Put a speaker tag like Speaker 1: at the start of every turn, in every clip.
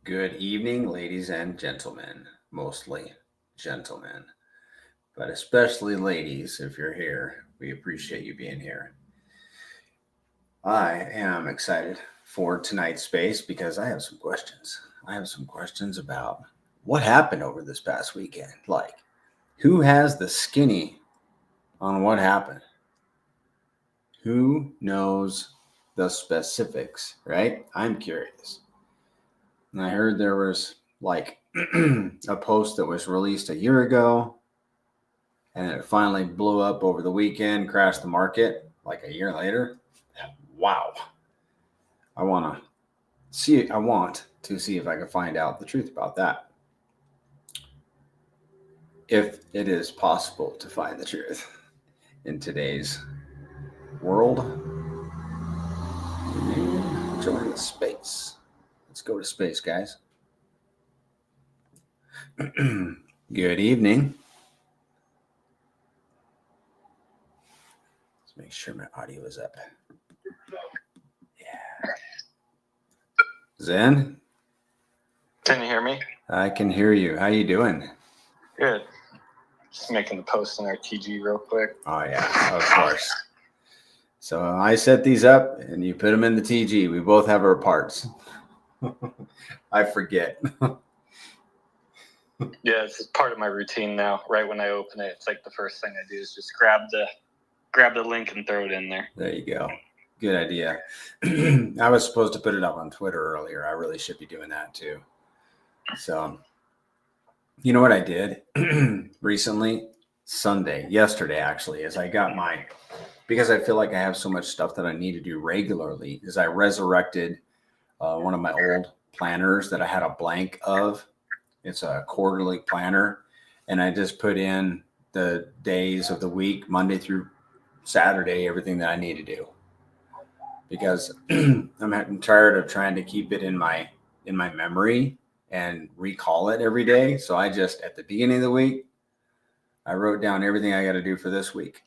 Speaker 1: Good evening, ladies and gentlemen. Mostly gentlemen, but especially ladies, if you're here. We appreciate you being here. I am excited for tonight's space because I have some questions. I have some questions about what happened over this past weekend. Like, who has the skinny on what happened? Who knows the specifics, right? I'm curious. And I heard there was like a post that was released a year ago and it finally blew up over the weekend, crashed the market like a year later. Wow. I want to see if I can find out the truth about that. If it is possible to find the truth in today's world. Join the space. Let's go to space, guys. Good evening. Let's make sure my audio is up. Yeah. Zen?
Speaker 2: Can you hear me?
Speaker 1: I can hear you. How you doing?
Speaker 2: Good. Just making the post in our TG real quick.
Speaker 1: Oh, yeah, of course. So I set these up and you put them in the TG. We both have our parts. I forget.
Speaker 2: Yeah, it's part of my routine now. Right when I open it, it's like the first thing I do is just grab the link and throw it in there.
Speaker 1: There you go. Good idea. I was supposed to put it up on Twitter earlier. I really should be doing that too. So, you know what I did recently? Yesterday actually, is I got because I feel like I have so much stuff that I need to do regularly, is I resurrected one of my old planners that I had a blank of. It's a quarterly planner, and I just put in the days of the week, Monday through Saturday, everything that I need to do, because I'm tired of trying to keep it in my memory and recall it every day. So I just, at the beginning of the week, I wrote down everything I got to do for this week,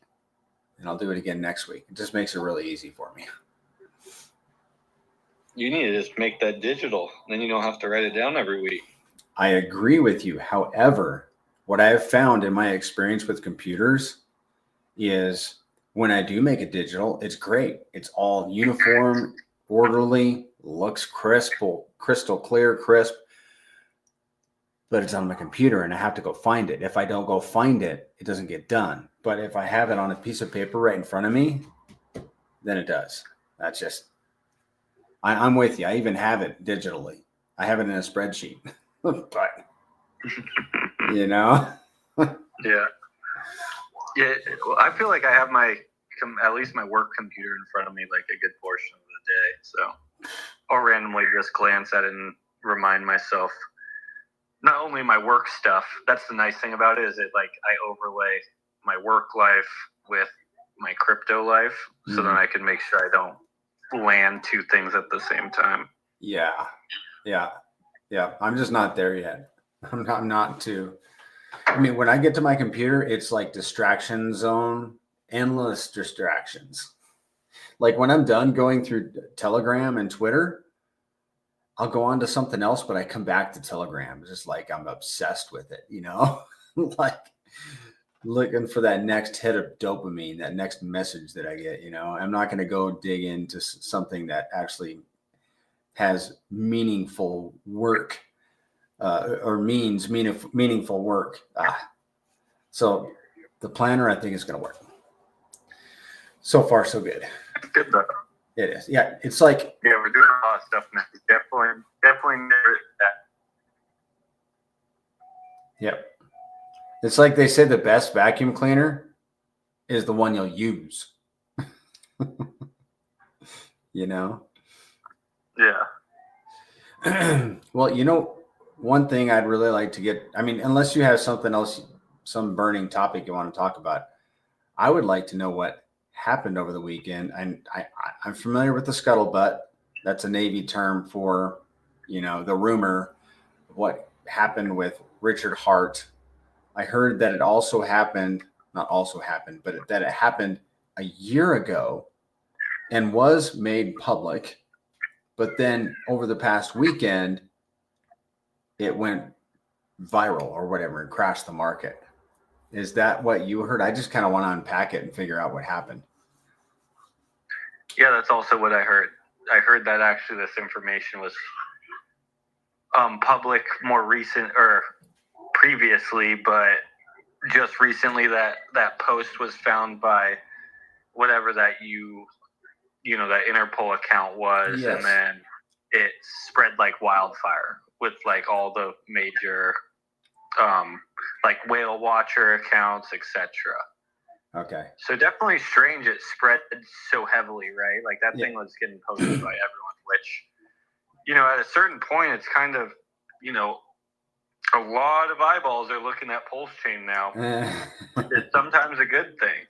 Speaker 1: and I'll do it again next week. It just makes it really easy for me.
Speaker 2: You need to just make that digital. Then you don't have to write it down every week.
Speaker 1: I agree with you. However, what I have found in my experience with computers is when I do make it digital, it's great. It's all uniform, orderly, looks crystal clear, crisp, but it's on my computer and I have to go find it. If I don't go find it, it doesn't get done. But if I have it on a piece of paper right in front of me, then it does. That's just, I'm with you. I even have it digitally. I have it in a spreadsheet. But you know.
Speaker 2: Yeah. Well, I feel like I have at least my work computer in front of me like a good portion of the day, so I'll randomly just glance at it and remind myself not only my work stuff. That's the nice thing about it, is it like I overlay my work life with my crypto life, so then I can make sure I don't land two things at the same time.
Speaker 1: Yeah. I'm just not there yet. I'm not too. I mean, when I get to my computer, it's like distraction zone, endless distractions. Like when I'm done going through Telegram and Twitter, I'll go on to something else, but I come back to Telegram. It's just like I'm obsessed with it, like looking for that next hit of dopamine, that next message that I get, I'm not going to go dig into something that actually has meaningful work or means meaningful work. So the planner, I think, is going to work. So far, so good.
Speaker 2: Good though.
Speaker 1: It is. Yeah. It's like,
Speaker 2: yeah, we're doing a lot of stuff now. Definitely never that.
Speaker 1: Yep. It's like they say the best vacuum cleaner is the one you'll use.
Speaker 2: Yeah.
Speaker 1: Well, one thing I'd really like to get, I mean, unless you have something else, some burning topic you want to talk about, I would like to know what happened over the weekend. And I'm familiar with the scuttlebutt. That's a Navy term for, the rumor of what happened with Richard Hart. I heard that it also happened, not also happened, but that it happened a year ago and was made public. But then over the past weekend, it went viral or whatever and crashed the market. Is that what you heard? I just kind of want to unpack it and figure out what happened.
Speaker 2: Yeah, that's also what I heard. I heard that actually this information was public more recent or previously, but just recently that post was found by whatever that that Interpol account was,
Speaker 1: Yes.
Speaker 2: And then it spread like wildfire with like all the major like whale watcher accounts, etc.
Speaker 1: Okay.
Speaker 2: So definitely strange it spread so heavily, right? Like that thing was getting posted by everyone, which, at a certain point, it's kind of, a lot of eyeballs are looking at Pulse Chain now. It's sometimes a good thing.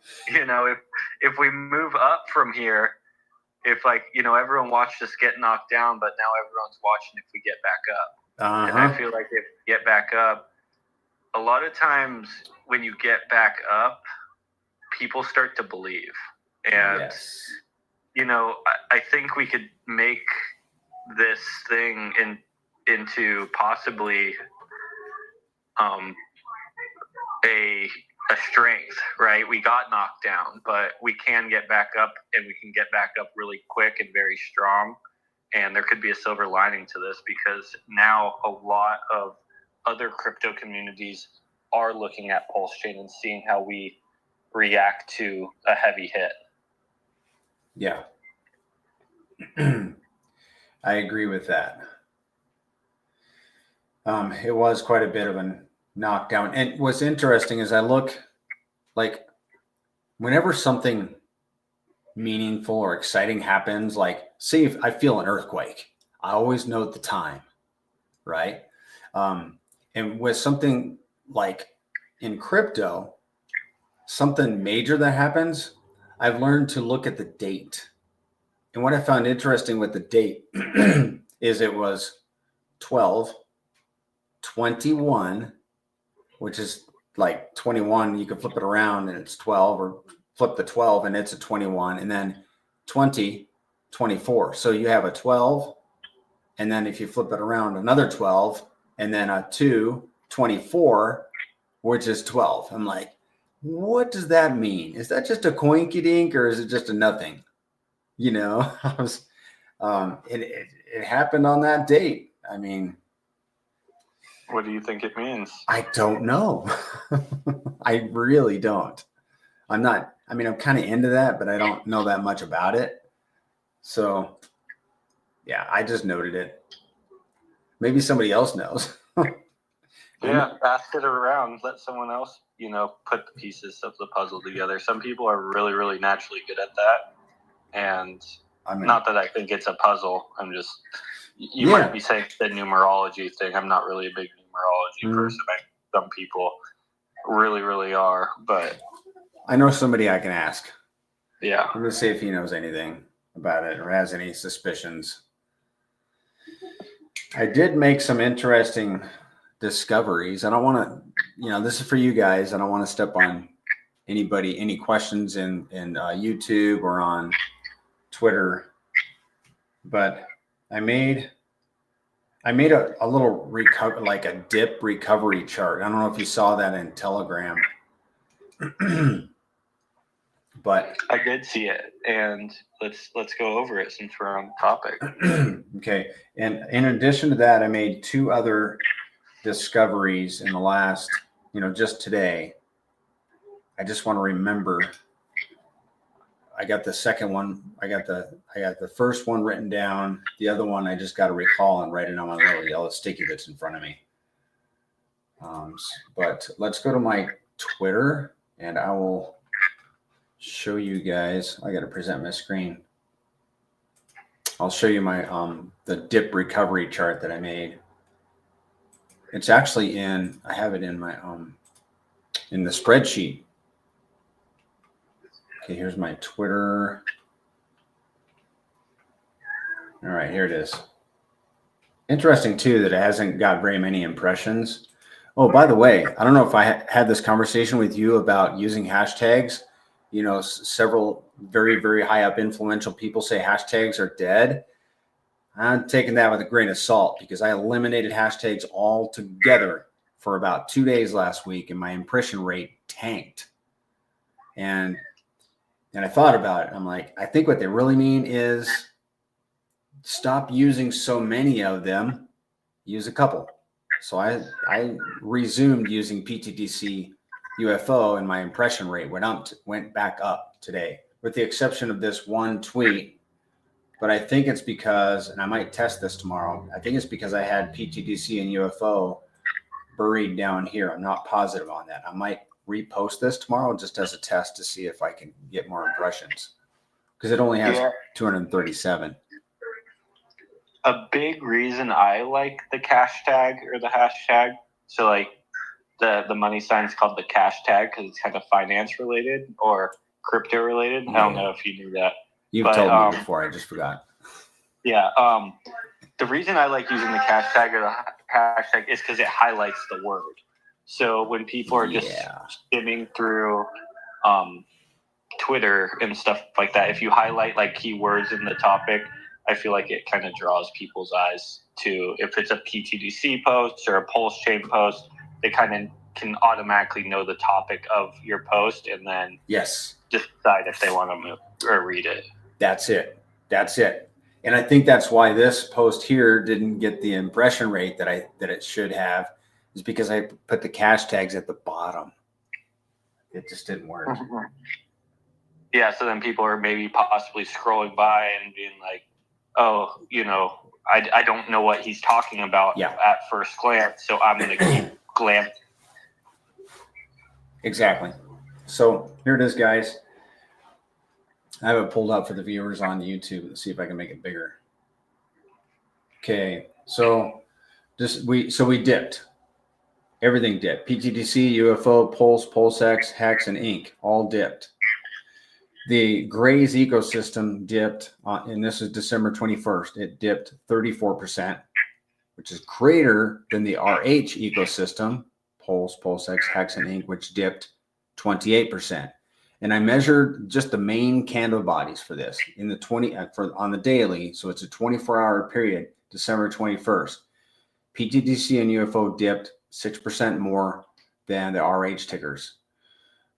Speaker 2: If we move up from here, if everyone watched us get knocked down, but now everyone's watching if we get back up. And I feel like if we get back up, a lot of times when you get back up, people start to believe. And, I think we could make this thing into possibly a strength, right? We got knocked down, but we can get back up, and we can get back up really quick and very strong. And there could be a silver lining to this, because now a lot of other crypto communities are looking at Pulse Chain and seeing how we react to a heavy hit.
Speaker 1: Yeah. I agree with that. It was quite a bit of a knockdown. And what's interesting is I look like whenever something meaningful or exciting happens, like say if I feel an earthquake, I always note the time, right? And with something like in crypto, something major that happens, I've learned to look at the date. And what I found interesting with the date is it was 12/21, which is like 21. You can flip it around and it's 12, or flip the 12 and it's a 21, and then 20/24. So you have a 12, and then if you flip it around, another 12, and then a 2/24, which is 12. I'm like, what does that mean? Is that just a coinky dink, or is it just a nothing? It happened on that date. I mean,
Speaker 2: what do you think it means?
Speaker 1: I don't know. I really don't. I'm kind of into that, but I don't know that much about it. So yeah, I just noted it. Maybe somebody else knows.
Speaker 2: Yeah, pass it around. Let someone else, put the pieces of the puzzle together. Some people are really, really naturally good at that. And not that I think it's a puzzle. I'm just, you might be saying the numerology thing. I'm not really a big numerology person. Some people really, really are. But
Speaker 1: I know somebody I can ask.
Speaker 2: Yeah.
Speaker 1: I'm going to see if he knows anything about it or has any suspicions. I did make some interesting discoveries. I don't want to, this is for you guys. I don't want to step on any questions in YouTube or on Twitter, but I made a little like a dip recovery chart. I don't know if you saw that in Telegram, but
Speaker 2: I did see it, and let's go over it since we're on the topic.
Speaker 1: Okay. And in addition to that, I made two other discoveries in the last, just today. I just want to remember. I got the second one. I got the first one written down. The other one I just got to recall and write it on my little yellow sticky that's in front of me. But let's go to my Twitter, and I will show you guys. I got to present my screen. I'll show you my the dip recovery chart that I made. It's actually I have it in my in the spreadsheet. Okay, here's my Twitter. All right, here it is. Interesting too that it hasn't got very many impressions. Oh, by the way, I don't know if I had this conversation with you about using hashtags. Several very, very high up influential people say hashtags are dead. I'm taking that with a grain of salt because I eliminated hashtags altogether for about 2 days last week, and my impression rate tanked. And I thought about it. I'm like, I think what they really mean is stop using so many of them. Use a couple. So I resumed using PTGC UFO, and my impression rate went back up today, with the exception of this one tweet. But I think it's because, and I might test this tomorrow, I think it's because I had PTGC and UFO buried down here. I'm not positive on that. I might repost this tomorrow just as a test to see if I can get more impressions, because it only has 237.
Speaker 2: A big reason I like the cash tag or the hashtag, so like the money sign is called the cash tag because it's kind of finance related or crypto related. I don't know if you knew that.
Speaker 1: You've told me before. I just forgot.
Speaker 2: Yeah. The reason I like using the cash tag or the hashtag is because it highlights the word. So when people are just skimming through Twitter and stuff like that, if you highlight like keywords in the topic, I feel like it kind of draws people's eyes to, if it's a PTDC post or a pulse chain post, they kind of can automatically know the topic of your post and then decide if they want to move or read it.
Speaker 1: That's it. And I think that's why this post here didn't get the impression rate that it should have, is because I put the cash tags at the bottom. It just didn't work.
Speaker 2: Yeah, so then people are maybe possibly scrolling by and being like, oh, I don't know what he's talking about at first glance, so I'm going to keep glancing.
Speaker 1: Exactly. So here it is, guys. I have it pulled up for the viewers on YouTube. Let's see if I can make it bigger. Okay, so we dipped. Everything dipped. PTDC, UFO, Pulse, PulseX, Hex, and Inc. all dipped. The Grays ecosystem dipped, and this is December 21st. It dipped 34%, which is greater than the RH ecosystem, Pulse, PulseX, Hex, and Inc., which dipped 28%. And I measured just the main candle bodies for this in the on the daily. So it's a 24-hour period, December 21st. PTDC and UFO dipped 6% more than the RH tickers.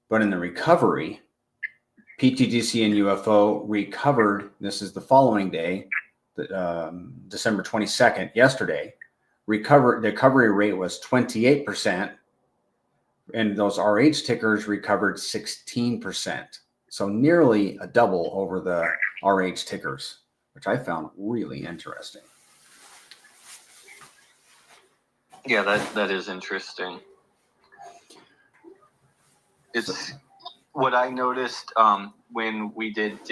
Speaker 1: But in the recovery, PTGC and UFO recovered. This is the following day, December 22nd, yesterday. The recovery rate was 28%, and those RH tickers recovered 16%. So nearly a double over the RH tickers, which I found really interesting.
Speaker 2: Yeah, that is interesting. It's what I noticed when we dipped,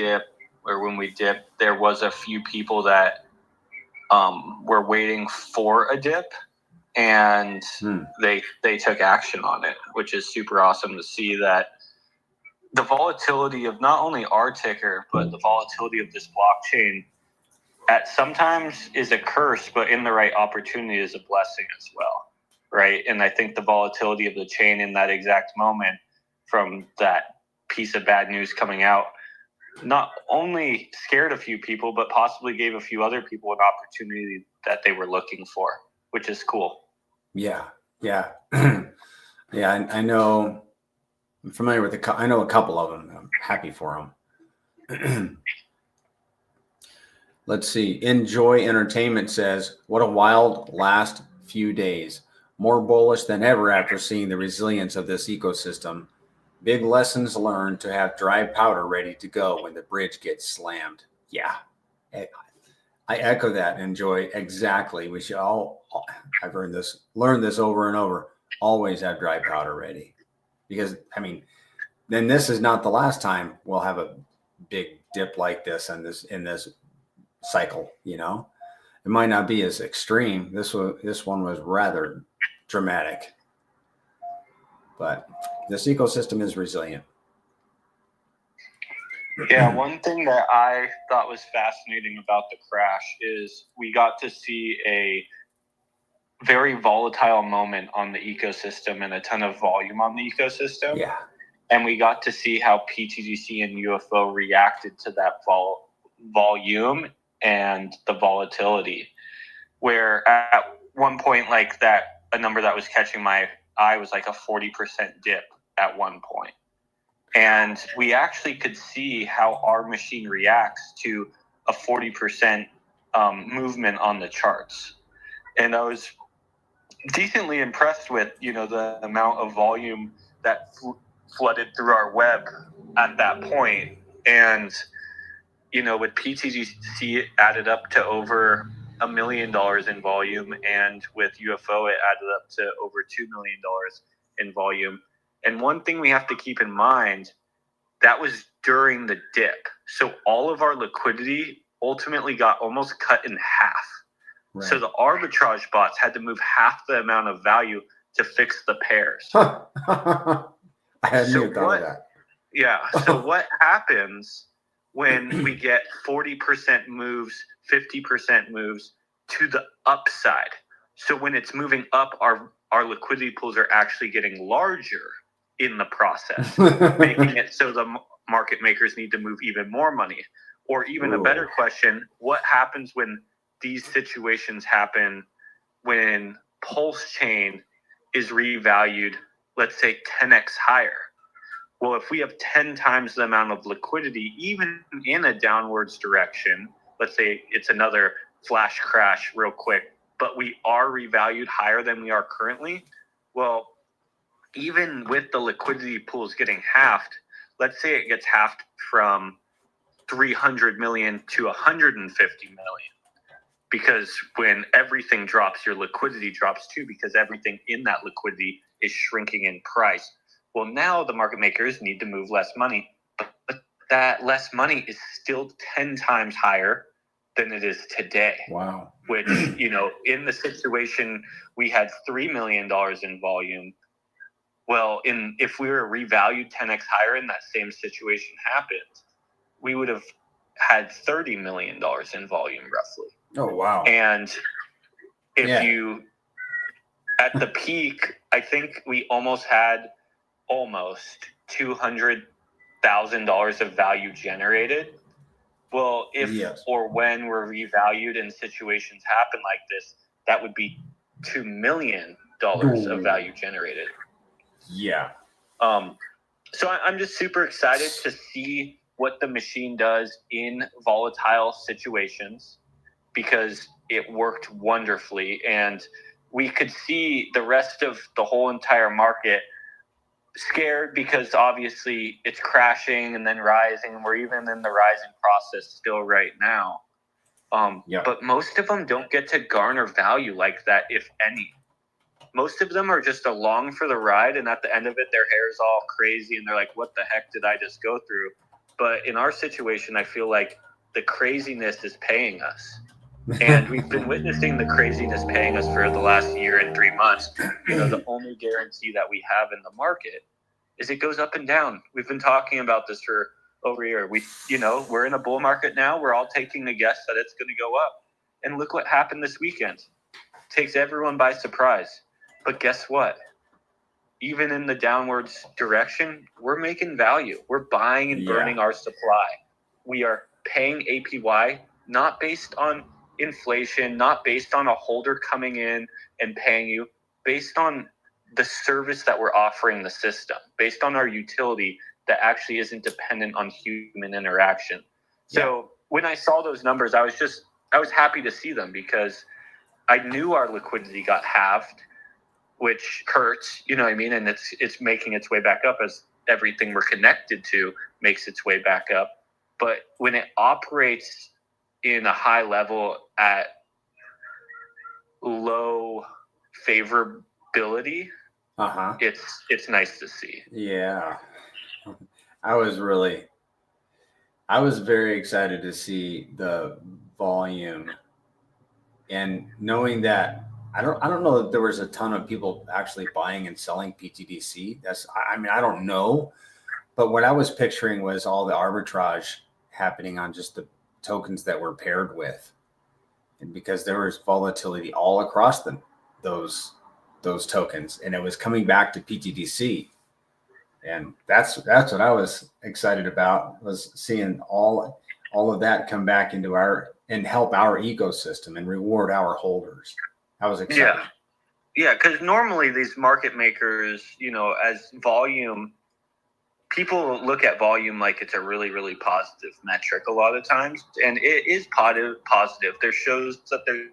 Speaker 2: there was a few people that were waiting for a dip, and they took action on it, which is super awesome to see. That the volatility of not only our ticker, but the volatility of this blockchain at sometimes is a curse, but in the right opportunity is a blessing as well, right? And I think the volatility of the chain in that exact moment from that piece of bad news coming out not only scared a few people, but possibly gave a few other people an opportunity that they were looking for, which is cool.
Speaker 1: Yeah. Yeah. I know. I'm familiar with I know a couple of them. I'm happy for them. Let's see. Enjoy Entertainment says, what a wild last few days. More bullish than ever after seeing the resilience of this ecosystem. Big lessons learned to have dry powder ready to go when the bridge gets slammed. Yeah, I echo that. Enjoy. Exactly. We should I've learned this over and over. Always have dry powder ready, because then this is not the last time we'll have a big dip like this in this cycle. It might not be as extreme. This one was rather dramatic, but this ecosystem is resilient.
Speaker 2: Yeah, one thing that I thought was fascinating about the crash is we got to see a very volatile moment on the ecosystem and a ton of volume on the ecosystem.
Speaker 1: Yeah.
Speaker 2: And we got to see how PTGC and UFO reacted to that volume and the volatility, where at one point, like that, a number that was catching my eye was like a 40% dip at one point. And we actually could see how our machine reacts to a 40% movement on the charts. And I was decently impressed with, the amount of volume that flooded through our web at that point. And, with PTGC, it added up to over $1 million in volume. And with UFO, it added up to over $2 million in volume. And one thing we have to keep in mind, that was during the dip. So all of our liquidity ultimately got almost cut in half. Right. So the arbitrage bots had to move half the amount of value to fix the pairs.
Speaker 1: I hadn't even thought of that.
Speaker 2: Yeah. So what happens when we get 40% moves, 50% moves to the upside? So when it's moving up, our liquidity pools are actually getting larger in the process, making it so the market makers need to move even more money. Or even a better question, what happens when these situations happen when Pulse Chain is revalued, let's say 10x higher? Well, if we have 10 times the amount of liquidity, even in a downwards direction, let's say it's another flash crash real quick, but we are revalued higher than we are currently, well, even with the liquidity pools getting halved, let's say it gets halved from 300 million to 150 million. Because when everything drops, your liquidity drops too, because everything in that liquidity is shrinking in price. Well, now the market makers need to move less money, but that less money is still 10 times higher than it is today.
Speaker 1: Wow.
Speaker 2: Which, in the situation, we had $3 million in volume. Well, if we were revalued 10x higher and that same situation happened, we would have had $30 million in volume roughly.
Speaker 1: Oh, wow.
Speaker 2: And if you, at the peak, I think we almost had $200,000 of value generated. Well, if or when we're revalued and situations happen like this, that would be $2 million of value generated.
Speaker 1: Yeah.
Speaker 2: So I'm just super excited to see what the machine does in volatile situations, because it worked wonderfully. And we could see the rest of the whole entire market scared, because obviously it's crashing and then rising, and we're even in the rising process still right now. But most of them don't get to garner value like that, if any. Most of them are just along for the ride, and at the end of it, their hair is all crazy, and they're like, what the heck did I just go through? But in our situation, I feel like the craziness is paying us. And we've been witnessing the craziness paying us for the last year and 3 months. The only guarantee that we have in the market is it goes up and down. We've been talking about this for over a year. We're in a bull market now. We're all taking a guess that it's going to go up. And look what happened this weekend. Takes everyone by surprise. But guess what? Even in the downwards direction, we're making value. We're buying and burning our supply. We are paying APY, not based on inflation, not based on a holder coming in and paying you, based on the service that we're offering the system, based on our utility that actually isn't dependent on human interaction. So when I saw those numbers, I was happy to see them, because I knew our liquidity got halved, which hurts, and it's making its way back up as everything we're connected to makes its way back up. But when it operates in a high level at low favorability, it's nice to see.
Speaker 1: Yeah. I was very excited to see the volume, and knowing that I don't know that there was a ton of people actually buying and selling PTDC. I don't know, but what I was picturing was all the arbitrage happening on just the tokens that were paired with, and because there was volatility all across those tokens, and it was coming back to PTDC, and that's what I was excited about, was seeing all of that come back into our and help our ecosystem and reward our holders. That was exciting.
Speaker 2: Yeah, because normally these market makers, as volume, people look at volume like it's a really, really positive metric a lot of times, and it is positive. There shows that there's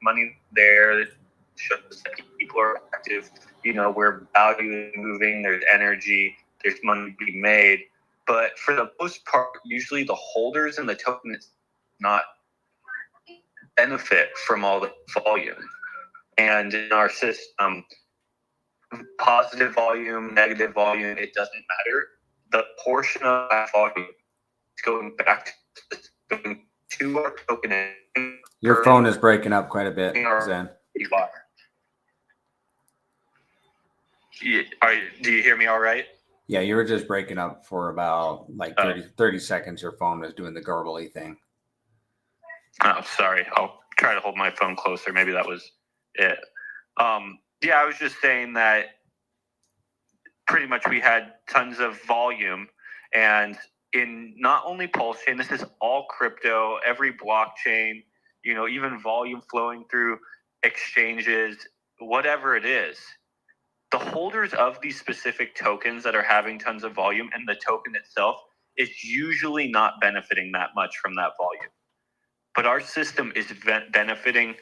Speaker 2: money there. It shows that people are active. Where value is moving, there's energy, there's money to be made. But for the most part, usually the holders and the token is not benefit from all the volume. And in our system, positive volume, negative volume, it doesn't matter. The portion of that volume is going back to our token.
Speaker 1: Your phone is breaking up quite a bit, Zen.
Speaker 2: Do you hear me all right?
Speaker 1: Yeah, you were just breaking up for about like 30 seconds. Your phone was doing the garbly thing.
Speaker 2: Oh, sorry. I'll try to hold my phone closer. Maybe that was it. Yeah, I was just saying that pretty much we had tons of volume, and in not only Pulse Chain, this is all crypto, every blockchain, even volume flowing through exchanges, whatever it is. The holders of these specific tokens that are having tons of volume and the token itself is usually not benefiting that much from that volume. But our system is benefiting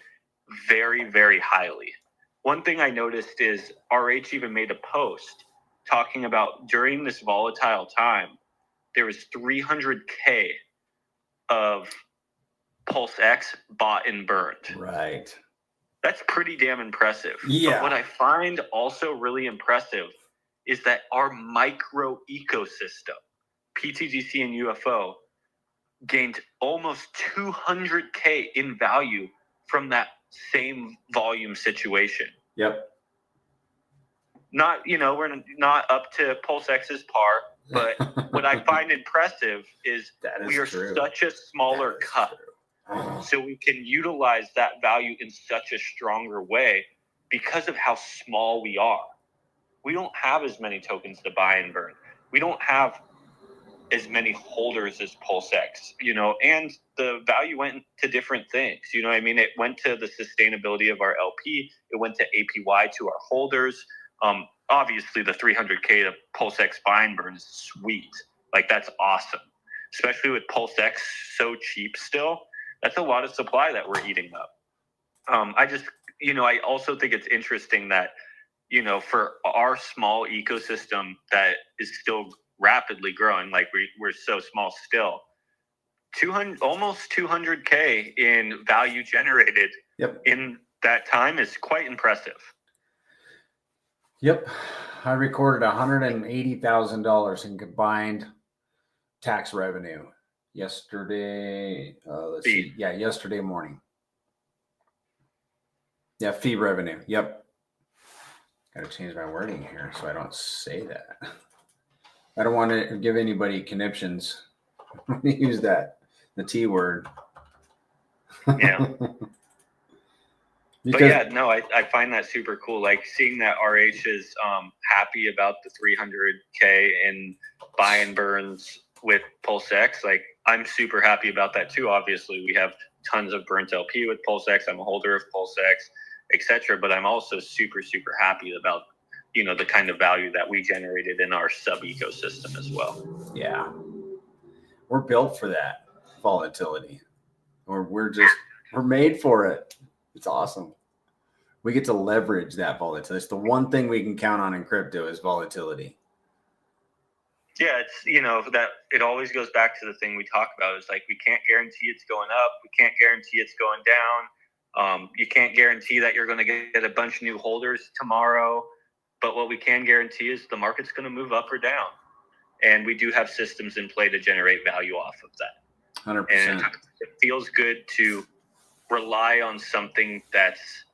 Speaker 2: very, very highly. One thing I noticed is RH even made a post talking about during this volatile time, there was 300K of Pulse X bought and burned.
Speaker 1: Right.
Speaker 2: That's pretty damn impressive.
Speaker 1: Yeah.
Speaker 2: But what I find also really impressive is that our micro ecosystem, PTGC and UFO, gained almost 200K in value from that same volume situation.
Speaker 1: Yep.
Speaker 2: We're not up to Pulse X's par, but what I find impressive is we are such a smaller cut. So we can utilize that value in such a stronger way because of how small we are. We don't have as many tokens to buy and burn. We don't have as many holders as Pulse X, and the value went to different things. It went to the sustainability of our LP. It went to APY to our holders. Obviously, the 300K to Pulse X buy and burn is sweet. Like, that's awesome. Especially with Pulse X so cheap still. That's a lot of supply that we're eating up. I also think it's interesting that, for our small ecosystem that is still rapidly growing, like we're so small still, almost 200K in value generated in that time is quite impressive.
Speaker 1: Yep. I recorded $180,000 in combined tax revenue yesterday. Let's see. Yeah, yesterday morning. Yeah, fee revenue. Yep. Got to change my wording here so I don't say that. I don't want to give anybody conniptions. Use that, the T word.
Speaker 2: Yeah. I find that super cool. Like, seeing that RH is happy about the 300K in buy and burns with Pulse X. Like, I'm super happy about that too. Obviously, we have tons of burnt LP with Pulse X. I'm a holder of Pulse X, etc. But I'm also super, super happy about, the kind of value that we generated in our sub ecosystem as well.
Speaker 1: Yeah. We're built for that volatility. We're made for it. It's awesome. We get to leverage that volatility. It's the one thing we can count on in crypto is volatility.
Speaker 2: Yeah, it's, that it always goes back to the thing we talk about. It's like, we can't guarantee it's going up. We can't guarantee it's going down. You can't guarantee that you're going to get a bunch of new holders tomorrow. But what we can guarantee is the market's going to move up or down. And we do have systems in play to generate value off of that.
Speaker 1: 100%.
Speaker 2: And it feels good to rely on something that's,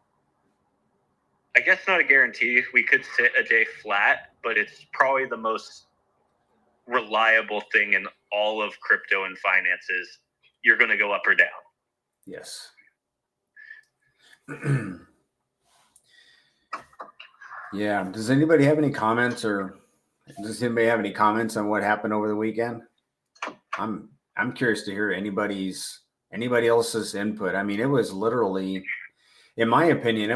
Speaker 2: I guess, not a guarantee. We could sit a day flat, but it's probably the most reliable thing in all of crypto and finances. You're going to go up or down.
Speaker 1: Yes. Yeah. Does anybody have any comments, or does anybody have any comments on what happened over the weekend? I'm curious to hear anybody's anybody else's input. I mean, it was literally, in my opinion,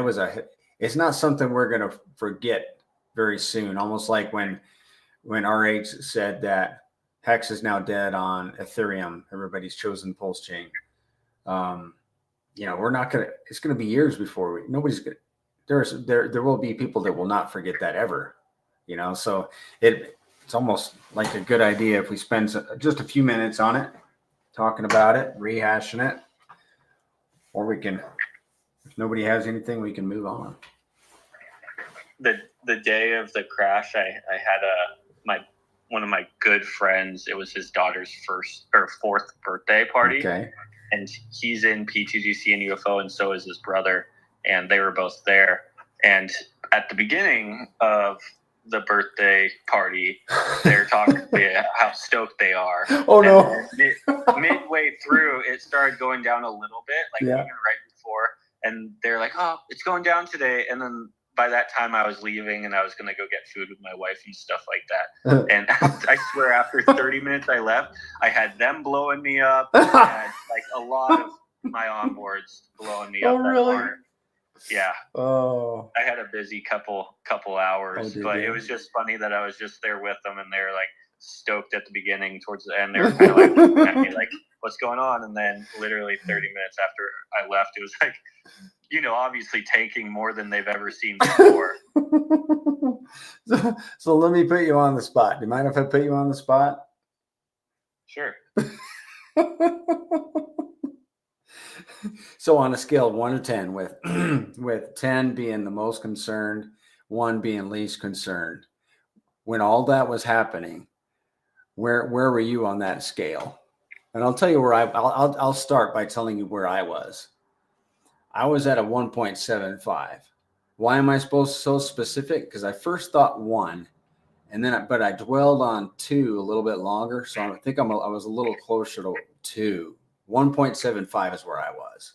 Speaker 1: it's not something we're going to forget very soon. Almost like when RH said that Hex is now dead on Ethereum, everybody's chosen pulse chain. We're not going to, it's going to be years before nobody's going to, there will be people that will not forget that ever, so it's almost like a good idea if we spend just a few minutes on it, talking about it, rehashing it, or we can, if nobody has anything, we can move on.
Speaker 2: The day of the crash, I had one of my good friends. It was his daughter's fourth birthday party.
Speaker 1: Okay.
Speaker 2: And he's in PTGC and UFO, and so is his brother, and they were both there. And at the beginning of the birthday party, they're talking about how stoked they are.
Speaker 1: Oh, no.
Speaker 2: Midway through, it started going down a little bit, even right before. And they're like, oh, it's going down today. And then by that time, I was leaving, and I was going to go get food with my wife and stuff like that. And I swear, after 30 minutes I left, I had them blowing me up. I had a lot of my onboards blowing me up.
Speaker 1: Oh, really?
Speaker 2: Corner. Yeah.
Speaker 1: Oh.
Speaker 2: I had a busy couple hours, but it was just funny that I was just there with them, and they're stoked at the beginning. Towards the end, they were kind of looking at me what's going on? And then literally 30 minutes after I left, it was obviously taking more than they've ever seen before.
Speaker 1: So let me put you on the spot. Do you mind if I put you on the spot?
Speaker 2: Sure.
Speaker 1: So on a scale of 1 to 10, with 10 being the most concerned, 1 being least concerned, when all that was happening, where were you on that scale? And I'll tell you where I'll start by telling you where I was. I was at a 1.75. Why am I so specific? Because I first thought 1, and then but I dwelled on 2 a little bit longer, so I think I was a little closer to 2. 1.75 is where I was.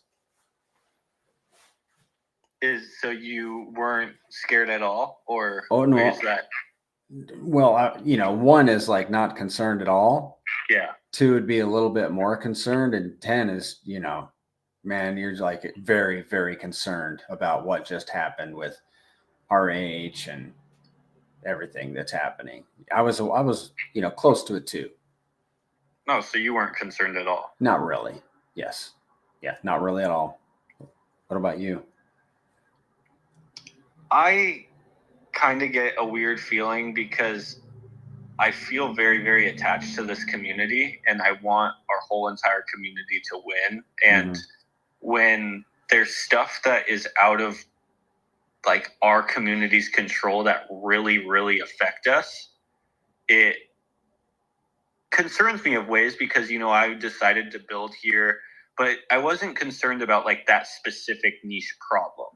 Speaker 2: So you weren't scared at all, or
Speaker 1: oh no?
Speaker 2: Is that?
Speaker 1: Well, 1 is not concerned at all.
Speaker 2: Yeah.
Speaker 1: 2 would be a little bit more concerned, and 10 is man, you're very, very concerned about what just happened with RH and everything that's happening. I was close to a 2.
Speaker 2: No, so you weren't concerned at all?
Speaker 1: Not really. Yes. Yeah, not really at all. What about you?
Speaker 2: I kind of get a weird feeling because I feel very, very attached to this community, and I want our whole entire community to win. And when there's stuff that is out of our community's control that really, really affect us, it concerns me of ways because, I decided to build here, but I wasn't concerned about that specific niche problem.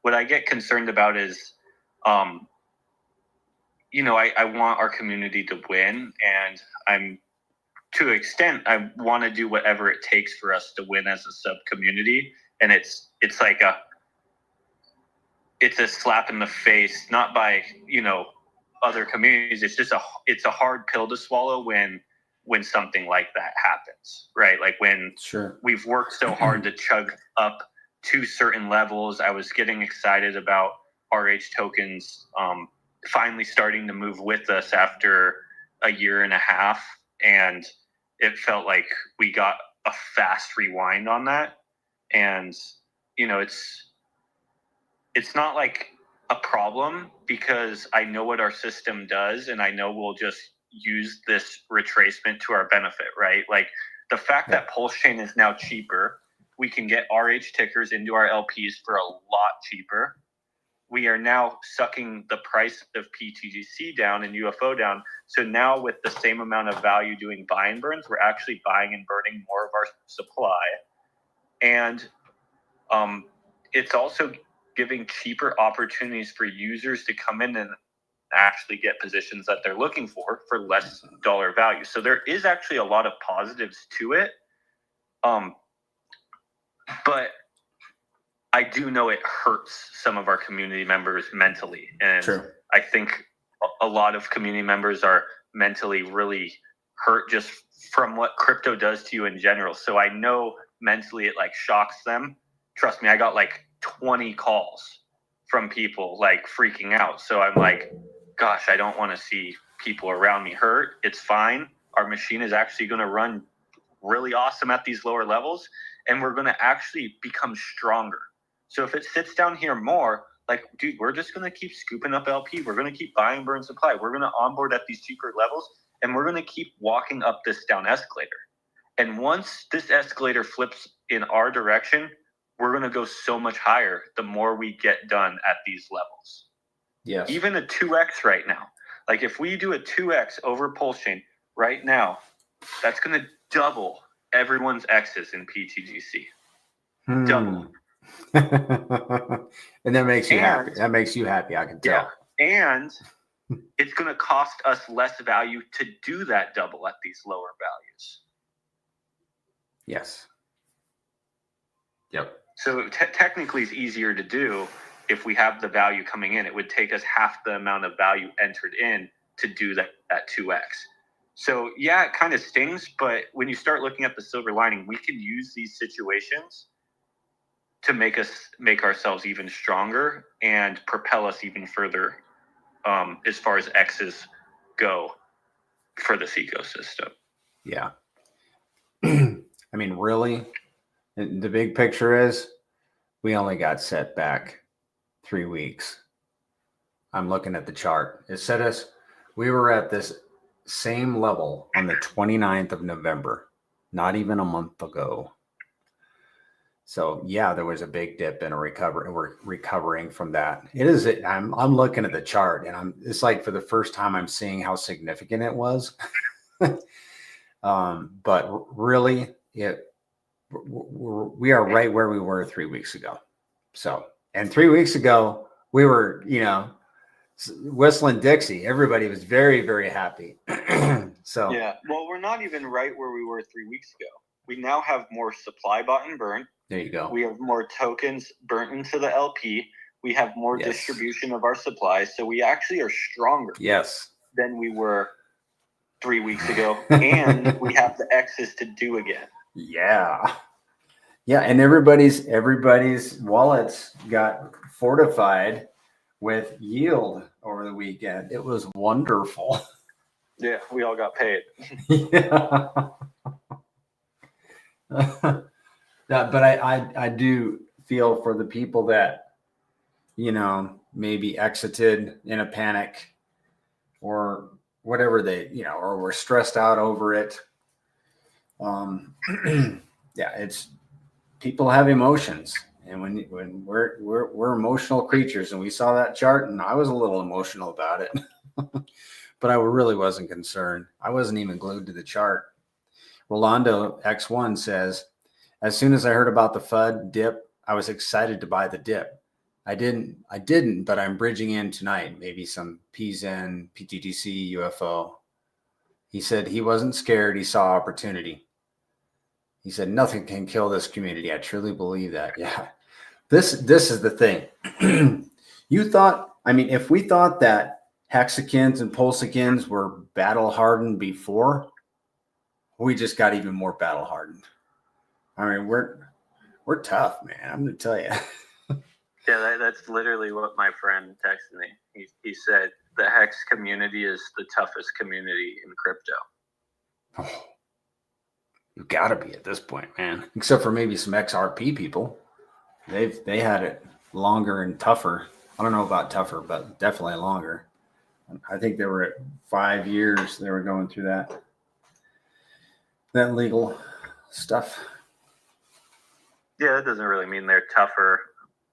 Speaker 2: What I get concerned about is, I want our community to win, and to an extent, I want to do whatever it takes for us to win as a sub community. And it's a slap in the face, not by, other communities. It's just it's a hard pill to swallow when something like that happens, right? When we've worked so hard to chug up to certain levels. I was getting excited about RH tokens finally starting to move with us after a year and a half, and it felt like we got a fast rewind on that. And it's not a problem because I know what our system does, and I know we'll just use this retracement to our benefit, right? The fact that Pulse Chain is now cheaper, we can get RH tickers into our LPs for a lot cheaper. We are now sucking the price of PTGC down and UFO down. So now with the same amount of value doing buy and burns, we're actually buying and burning more of our supply. And it's also giving cheaper opportunities for users to come in and actually get positions that they're looking for less dollar value. So there is actually a lot of positives to it. But I do know it hurts some of our community members mentally. And I think a lot of community members are mentally really hurt just from what crypto does to you in general. So I know mentally it like shocks them. Trust me, I got like 20 calls from people like freaking out. So I'm like, gosh, I don't want to see people around me hurt. It's fine. Our machine is actually going to run really awesome at these lower levels, and we're going to actually become stronger. So if it sits down here more, like, dude, we're just going to keep scooping up LP. We're going to keep buying burn supply. We're going to onboard at these cheaper levels, and we're going to keep walking up this down escalator. And once this escalator flips in our direction, we're going to go so much higher the more we get done at these levels.
Speaker 1: Yes.
Speaker 2: Even a 2x right now. Like if we do a 2x over pulse chain right now, that's going to double everyone's X's in PTGC. Double.
Speaker 1: And that makes you happy. That makes you happy, I can tell.
Speaker 2: Yeah. And it's going to cost us less value to do that double at these lower values.
Speaker 1: Yes. Yep.
Speaker 2: So technically it's easier to do if we have the value coming in. It would take us half the amount of value entered in to do that 2x. So yeah, it kind of stings, but when you start looking at the silver lining, we can use these situations to make ourselves even stronger and propel us even further as far as X's go for this ecosystem.
Speaker 1: Yeah. I mean, really, the big picture is we only got set back 3 weeks. I'm looking at the chart. It said we were at this same level on the 29th of November, not even a month ago. So yeah, there was a big dip and a recovery. We're recovering from that. I'm looking at the chart, and it's like for the first time I'm seeing how significant it was. But really, we are right where we were 3 weeks ago. So, and 3 weeks ago we were, whistling Dixie. Everybody was very, very happy. So
Speaker 2: yeah, well, we're not even right where we were 3 weeks ago. We now have more supply bought and burn.
Speaker 1: There you go.
Speaker 2: We have more tokens burnt into the LP. We have more distribution of our supply. So we actually are stronger than we were 3 weeks ago. And we have the X's to do again.
Speaker 1: Yeah. Yeah. And everybody's wallets got fortified with yield over the weekend. It was wonderful.
Speaker 2: Yeah, we all got paid.
Speaker 1: Yeah. But I do feel for the people that, maybe exited in a panic or whatever or were stressed out over it. Yeah, it's people have emotions, and when we're emotional creatures, and we saw that chart, and I was a little emotional about it, but I really wasn't concerned. I wasn't even glued to the chart. Rolando X1 says, as soon as I heard about the FUD dip, I was excited to buy the dip. I didn't, but I'm bridging in tonight. Maybe some PZen, PTGC, UFO. He said he wasn't scared. He saw opportunity. He said, nothing can kill this community. I truly believe that. Yeah. This is the thing. If we thought that hexagons and pulsagons were battle hardened before, we just got even more battle hardened. I mean, we're tough, man. I'm going to tell you.
Speaker 2: Yeah, that's literally what my friend texted me. He said the hex community is the toughest community in crypto.
Speaker 1: Oh, you got to be at this point, man. Except for maybe some XRP people. They had it longer and tougher. I don't know about tougher, but definitely longer. I think they were at 5 years. They were going through that legal stuff.
Speaker 2: Yeah, that doesn't really mean they're tougher.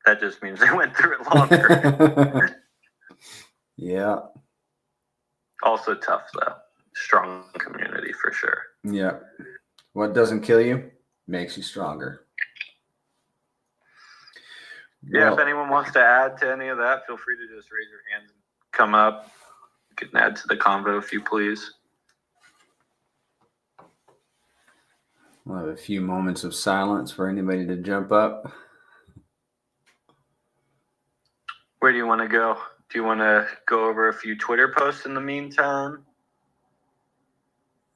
Speaker 2: That just means they went through it longer.
Speaker 1: Yeah.
Speaker 2: Also tough, though. Strong community for sure.
Speaker 1: Yeah. What doesn't kill you makes you stronger.
Speaker 2: Yeah, if anyone wants to add to any of that, feel free to just raise your hand and come up. You can add to the convo if you please.
Speaker 1: We'll have a few moments of silence for anybody to jump up.
Speaker 2: Where do you want to go? Do you want to go over a few Twitter posts in the meantime?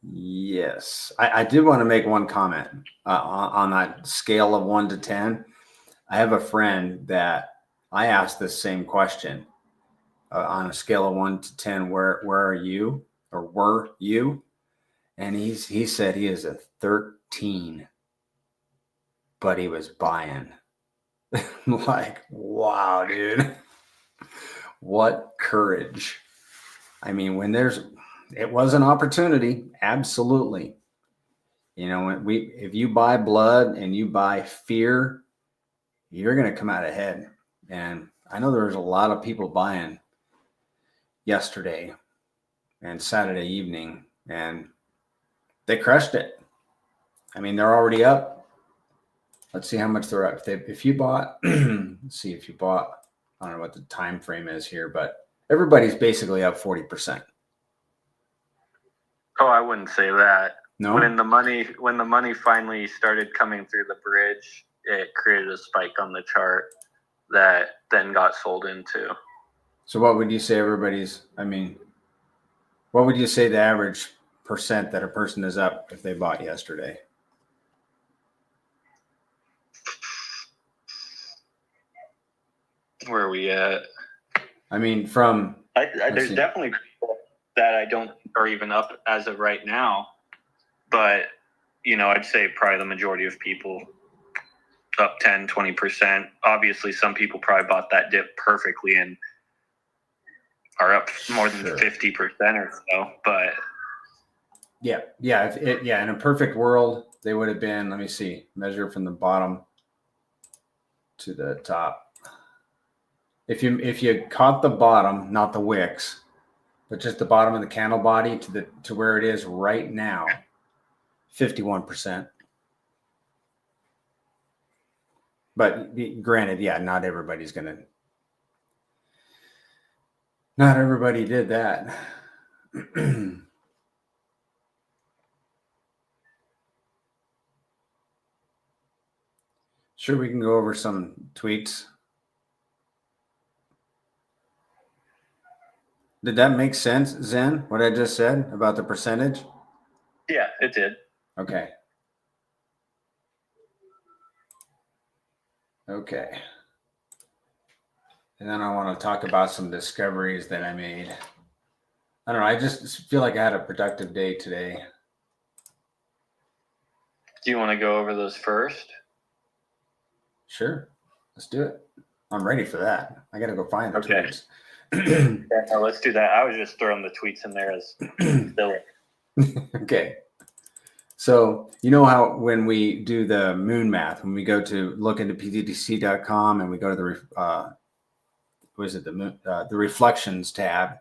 Speaker 1: Yes. I did want to make one comment on that scale of 1 to 10. I have a friend that I asked this same question on a scale of 1 to 10. Where are you, or were you? And he said he is a 13, but he was buying. Like, wow, dude. What courage. I mean, it was an opportunity. Absolutely. You know, if you buy blood and you buy fear, you're going to come out ahead. And I know there's a lot of people buying yesterday and Saturday evening, and they crushed it. I mean, they're already up. Let's see how much they're up. If you bought, let's see if you bought, I don't know what the time frame is here, but everybody's basically up 40%.
Speaker 2: Oh, I wouldn't say that.
Speaker 1: No?
Speaker 2: When the money finally started coming through the bridge, it created a spike on the chart that then got sold into.
Speaker 1: So what would you say what would you say the average percent that a person is up if they bought yesterday?
Speaker 2: Where are we at?
Speaker 1: I mean,
Speaker 2: there's definitely people that I don't think are even up as of right now, but I'd say probably the majority of people up 10, 20%. Obviously, some people probably bought that dip perfectly and are up more than 50% or so. But
Speaker 1: yeah. In a perfect world, they would have been. Let me see. Measure from the bottom to the top. If you caught the bottom, not the wicks, but just the bottom of the candle body to where it is right now, 51%. But granted, yeah, not everybody did that. Sure, we can go over some tweets. Did that make sense, Zen, what I just said about the percentage?
Speaker 2: Yeah, it did.
Speaker 1: Okay. And then I want to talk about some discoveries that I made. I don't know. I just feel like I had a productive day today.
Speaker 2: Do you want to go over those first?
Speaker 1: Sure. Let's do it. I'm ready for that. I got to go find the tweets.
Speaker 2: Yeah, let's do that. I was just throwing the tweets in there as filler.
Speaker 1: Okay. So you know how when we do the moon math, when we go to look into PTGC.com and we go to the reflections tab,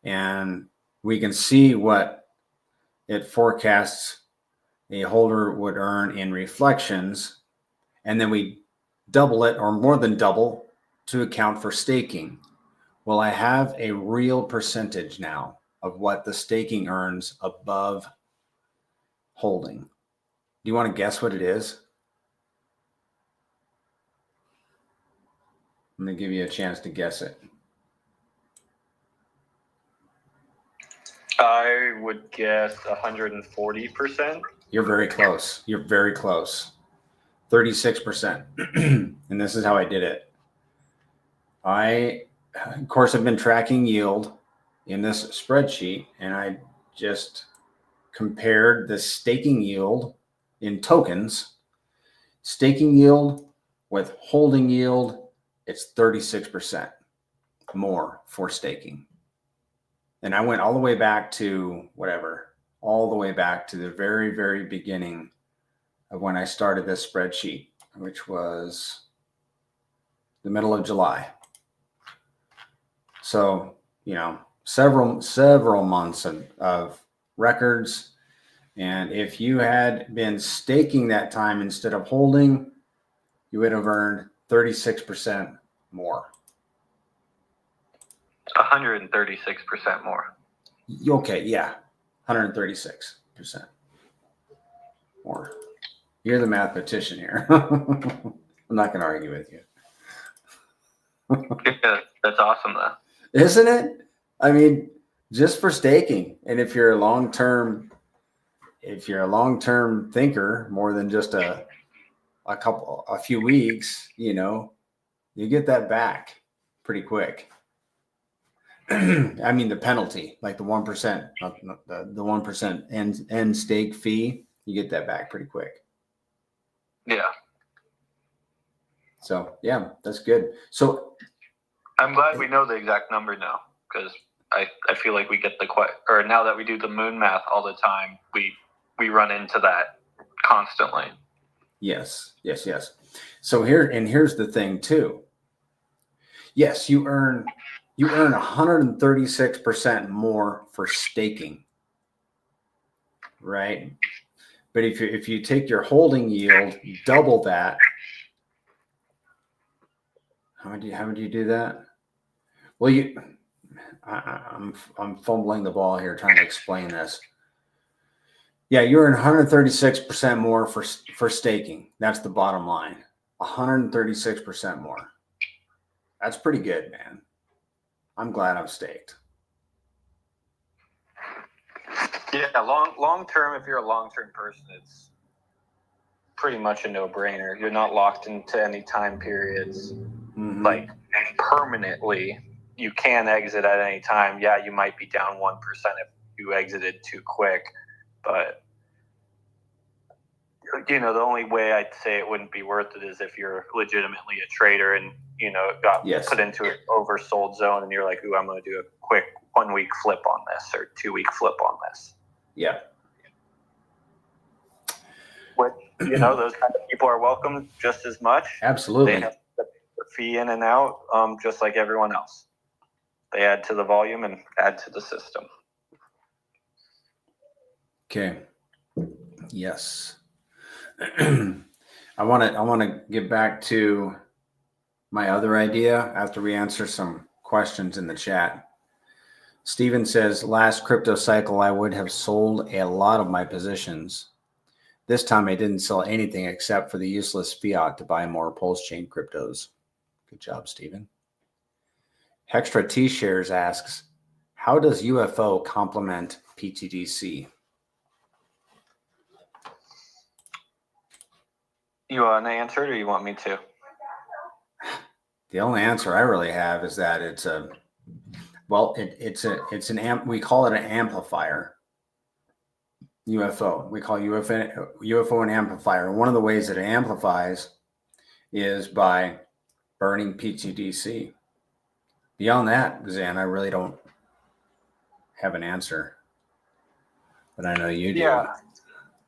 Speaker 1: and we can see what it forecasts a holder would earn in reflections, and then we double it or more than double to account for staking. Well, I have a real percentage now of what the staking earns above holding. Do you want to guess what it is? I'm going to give you a chance to guess it.
Speaker 2: I would guess 140%.
Speaker 1: You're very close. 36%. And this is how I did it. I, of course, have been tracking yield in this spreadsheet, and I just compared the staking yield in tokens, staking yield with holding yield. It's 36% more for staking. And I went all the way back to the very, very beginning of when I started this spreadsheet, which was the middle of July. So, several months of records. And if you had been staking that time instead of holding, you would have earned 36% more.
Speaker 2: 136% more.
Speaker 1: Okay, yeah, 136% more. You're the mathematician here. I'm not going to argue with you.
Speaker 2: Yeah, that's awesome, though.
Speaker 1: Isn't it? I mean, just for staking. And if you're a long-term if you're a long-term thinker, more than just a few weeks, you know, you get that back pretty quick. I mean, the penalty, like the 1%, the 1% end stake fee, you get that back pretty quick.
Speaker 2: Yeah.
Speaker 1: So yeah, that's good. So
Speaker 2: I'm glad we know the exact number now, because I feel like we get or now that we do the moon math all the time, we run into that constantly.
Speaker 1: Yes. So here's the thing too. Yes, you earn 136% more for staking, right? But if you take your holding yield, double that. How would you do that? Well, I'm fumbling the ball here trying to explain this. Yeah, you earn 136% more for staking. That's the bottom line. 136% more. That's pretty good, man. I'm glad I'm staked.
Speaker 2: Yeah, long term, if you're a long-term person, it's pretty much a no-brainer. You're not locked into any time periods, like permanently. You can exit at any time. Yeah, you might be down 1% if you exited too quick, but you know, the only way I'd say it wouldn't be worth it is if you're legitimately a trader and, you know, it got put into an oversold zone and you're like, ooh, I'm going to do a quick 1 week flip on this or 2 week flip on this.
Speaker 1: Yeah.
Speaker 2: Which, you know, those kind of people are welcome just as much.
Speaker 1: Absolutely.
Speaker 2: They have the fee in and out, just like everyone else. They add to the volume and add to the system.
Speaker 1: Okay. Yes. I want to get back to my other idea after we answer some questions in the chat. Steven says, last crypto cycle, I would have sold a lot of my positions. This time I didn't sell anything except for the useless fiat to buy more pulse chain cryptos. Good job, Steven. Hextra T-Shares asks, how does UFO complement PTGC?
Speaker 2: You want an answer or you want me to?
Speaker 1: The only answer I really have is that we call it an amplifier. UFO. We call UFO an amplifier. One of the ways that it amplifies is by burning PTGC. Beyond that, Zan, I really don't have an answer, but I know you do.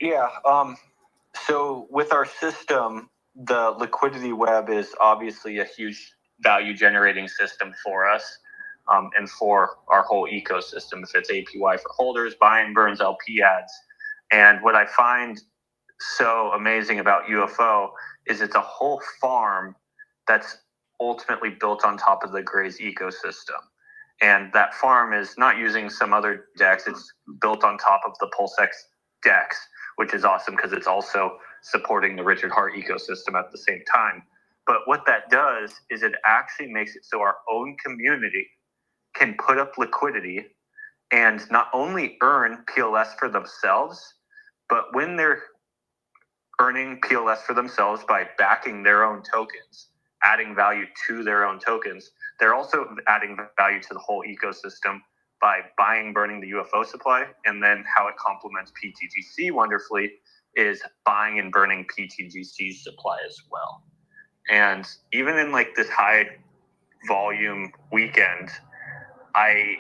Speaker 2: Yeah. So with our system, the liquidity web is obviously a huge value generating system for us, and for our whole ecosystem. If it's APY for holders, buying burns, LP ads. And what I find so amazing about UFO is it's a whole farm that's ultimately built on top of the Grays ecosystem. And that farm is not using some other DEX. It's built on top of the PulseX DEX, which is awesome because it's also supporting the Richard Hart ecosystem at the same time. But what that does is it actually makes it so our own community can put up liquidity and not only earn PLS for themselves, but when they're earning PLS for themselves by backing their own tokens, adding value to their own tokens, they're also adding value to the whole ecosystem by buying, burning the UFO supply. And then how it complements PTGC wonderfully is buying and burning PTGC supply as well. And even in like this high volume weekend, I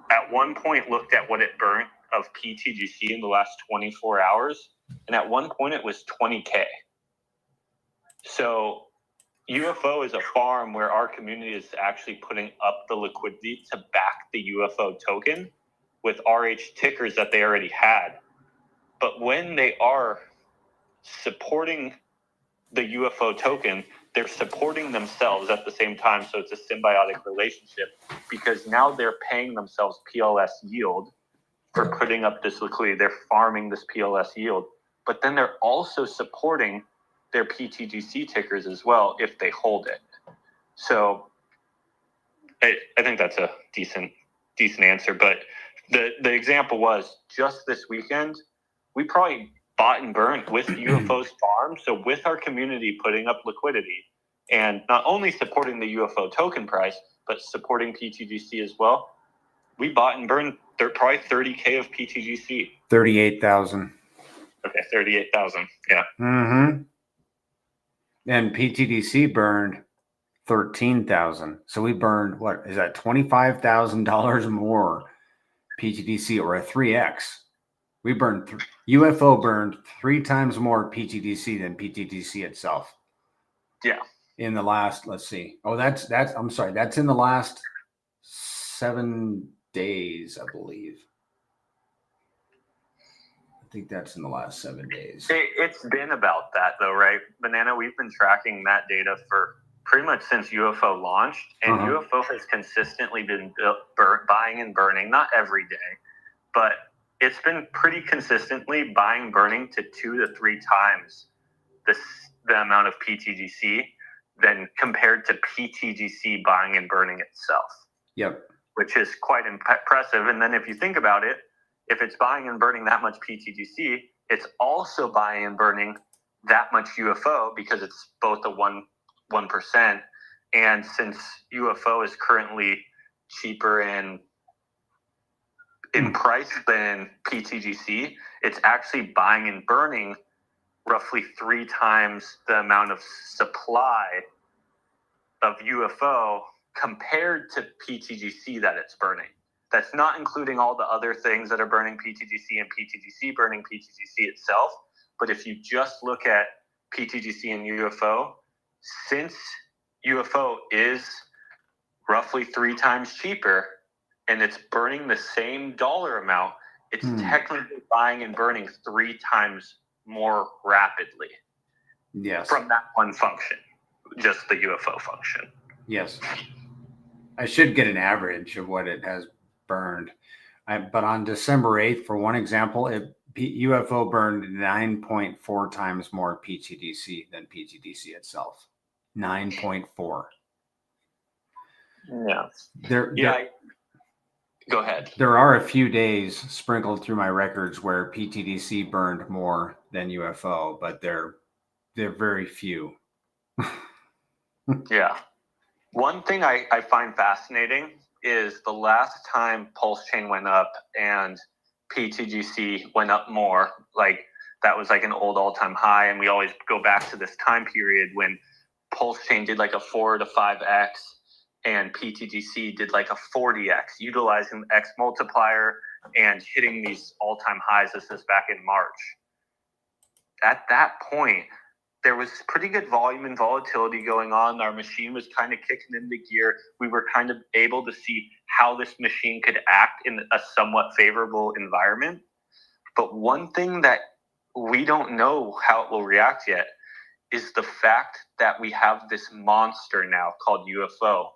Speaker 2: at one point looked at what it burnt of PTGC in the last 24 hours. And at one point it was 20K. So UFO is a farm where our community is actually putting up the liquidity to back the UFO token with RH tickers that they already had. But when they are supporting the UFO token, they're supporting themselves at the same time. So it's a symbiotic relationship because now they're paying themselves PLS yield for putting up this liquidity. They're farming this PLS yield, but then they're also supporting their PTGC tickers as well if they hold it. So I think that's a decent answer. But the example was just this weekend, we probably bought and burned with UFO's farm. So with our community putting up liquidity and not only supporting the UFO token price, but supporting PTGC as well, we bought and burned probably 30K of PTGC.
Speaker 1: 38,000.
Speaker 2: Okay, 38,000. Yeah.
Speaker 1: Mm-hmm. And PTDC burned 13,000. So we burned, what is that, $25,000 more PTDC, or a 3x. We burned UFO burned 3 times more PTDC than PTDC itself.
Speaker 2: Yeah.
Speaker 1: In the last, let's see. Oh, that's I'm sorry, that's in the last 7 days, I believe. I think that's in the last 7 days.
Speaker 2: It's been about that though, right? Banana, we've been tracking that data for pretty much since UFO launched, and UFO has consistently been buying and burning, not every day, but it's been pretty consistently buying and burning to 2 to 3 times the amount of PTGC than compared to PTGC buying and burning itself.
Speaker 1: Yep.
Speaker 2: Which is quite impressive. And then if you think about it, if it's buying and burning that much PTGC, it's also buying and burning that much UFO because it's both a 1%. And since UFO is currently cheaper in price than PTGC, it's actually buying and burning roughly 3 times the amount of supply of UFO compared to PTGC that it's burning. That's not including all the other things that are burning PTGC and PTGC burning PTGC itself. But if you just look at PTGC and UFO, since UFO is roughly 3 times cheaper and it's burning the same dollar amount, it's technically buying and burning 3 times more rapidly.
Speaker 1: Yes.
Speaker 2: From that one function, just the UFO function.
Speaker 1: Yes. I should get an average of what it has burned. But on December 8th, for one example, UFO burned 9.4 times more PTDC than PTDC itself. 9.4.
Speaker 2: Yeah. Go ahead.
Speaker 1: There are a few days sprinkled through my records where PTDC burned more than UFO, but they're very few.
Speaker 2: Yeah. One thing I find fascinating is the last time Pulse Chain went up and PTGC went up more, like that was like an old all-time high. And we always go back to this time period when Pulse Chain did like a 4 to 5x and PTGC did like a 40x, utilizing the X multiplier and hitting these all-time highs. This is back in March. At that point, there was pretty good volume and volatility going on. Our machine was kind of kicking into gear. We were kind of able to see how this machine could act in a somewhat favorable environment. But one thing that we don't know how it will react yet is the fact that we have this monster now called UFO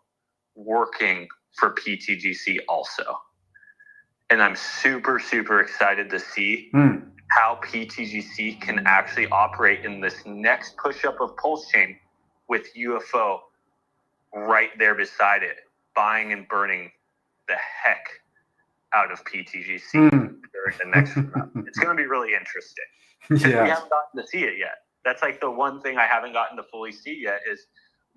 Speaker 2: working for PTGC also. And I'm super, super excited to see how PTGC can actually operate in this next push-up of Pulse Chain with UFO right there beside it, buying and burning the heck out of PTGC during the next round. It's going to be really interesting. Because we haven't gotten to see it yet. That's like the one thing I haven't gotten to fully see yet is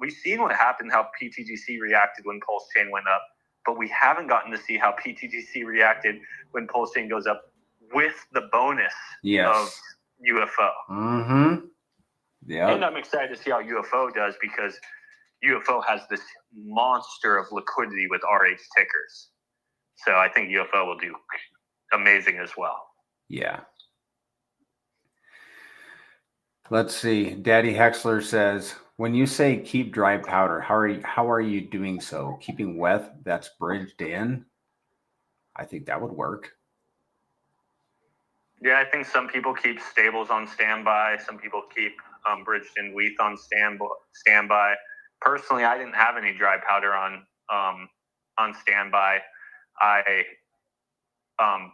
Speaker 2: we've seen what happened, how PTGC reacted when Pulse Chain went up, but we haven't gotten to see how PTGC reacted when Pulse Chain goes up with the bonus of UFO.
Speaker 1: Yeah.
Speaker 2: And I'm excited to see how UFO does because UFO has this monster of liquidity with RH tickers. So I think UFO will do amazing as well.
Speaker 1: Yeah. Let's see. Daddy Hexler says, when you say keep dry powder, how are you doing so? Keeping wet that's bridged in? I think that would work.
Speaker 2: Yeah, I think some people keep stables on standby. Some people keep bridged in WETH on standby. Personally, I didn't have any dry powder on standby. I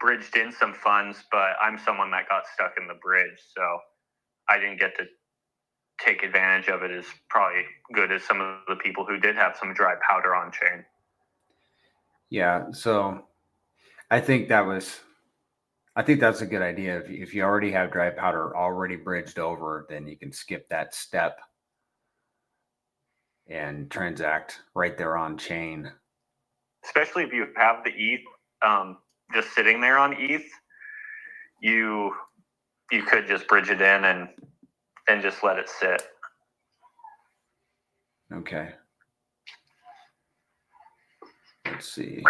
Speaker 2: bridged in some funds, but I'm someone that got stuck in the bridge, so I didn't get to take advantage of it as probably good as some of the people who did have some dry powder on chain.
Speaker 1: Yeah, so I think that was I think that's a good idea. If you already have dry powder already bridged over, then you can skip that step and transact right there on chain.
Speaker 2: Especially if you have the ETH just sitting there on ETH, you could just bridge it in and just let it sit.
Speaker 1: Okay. Let's see.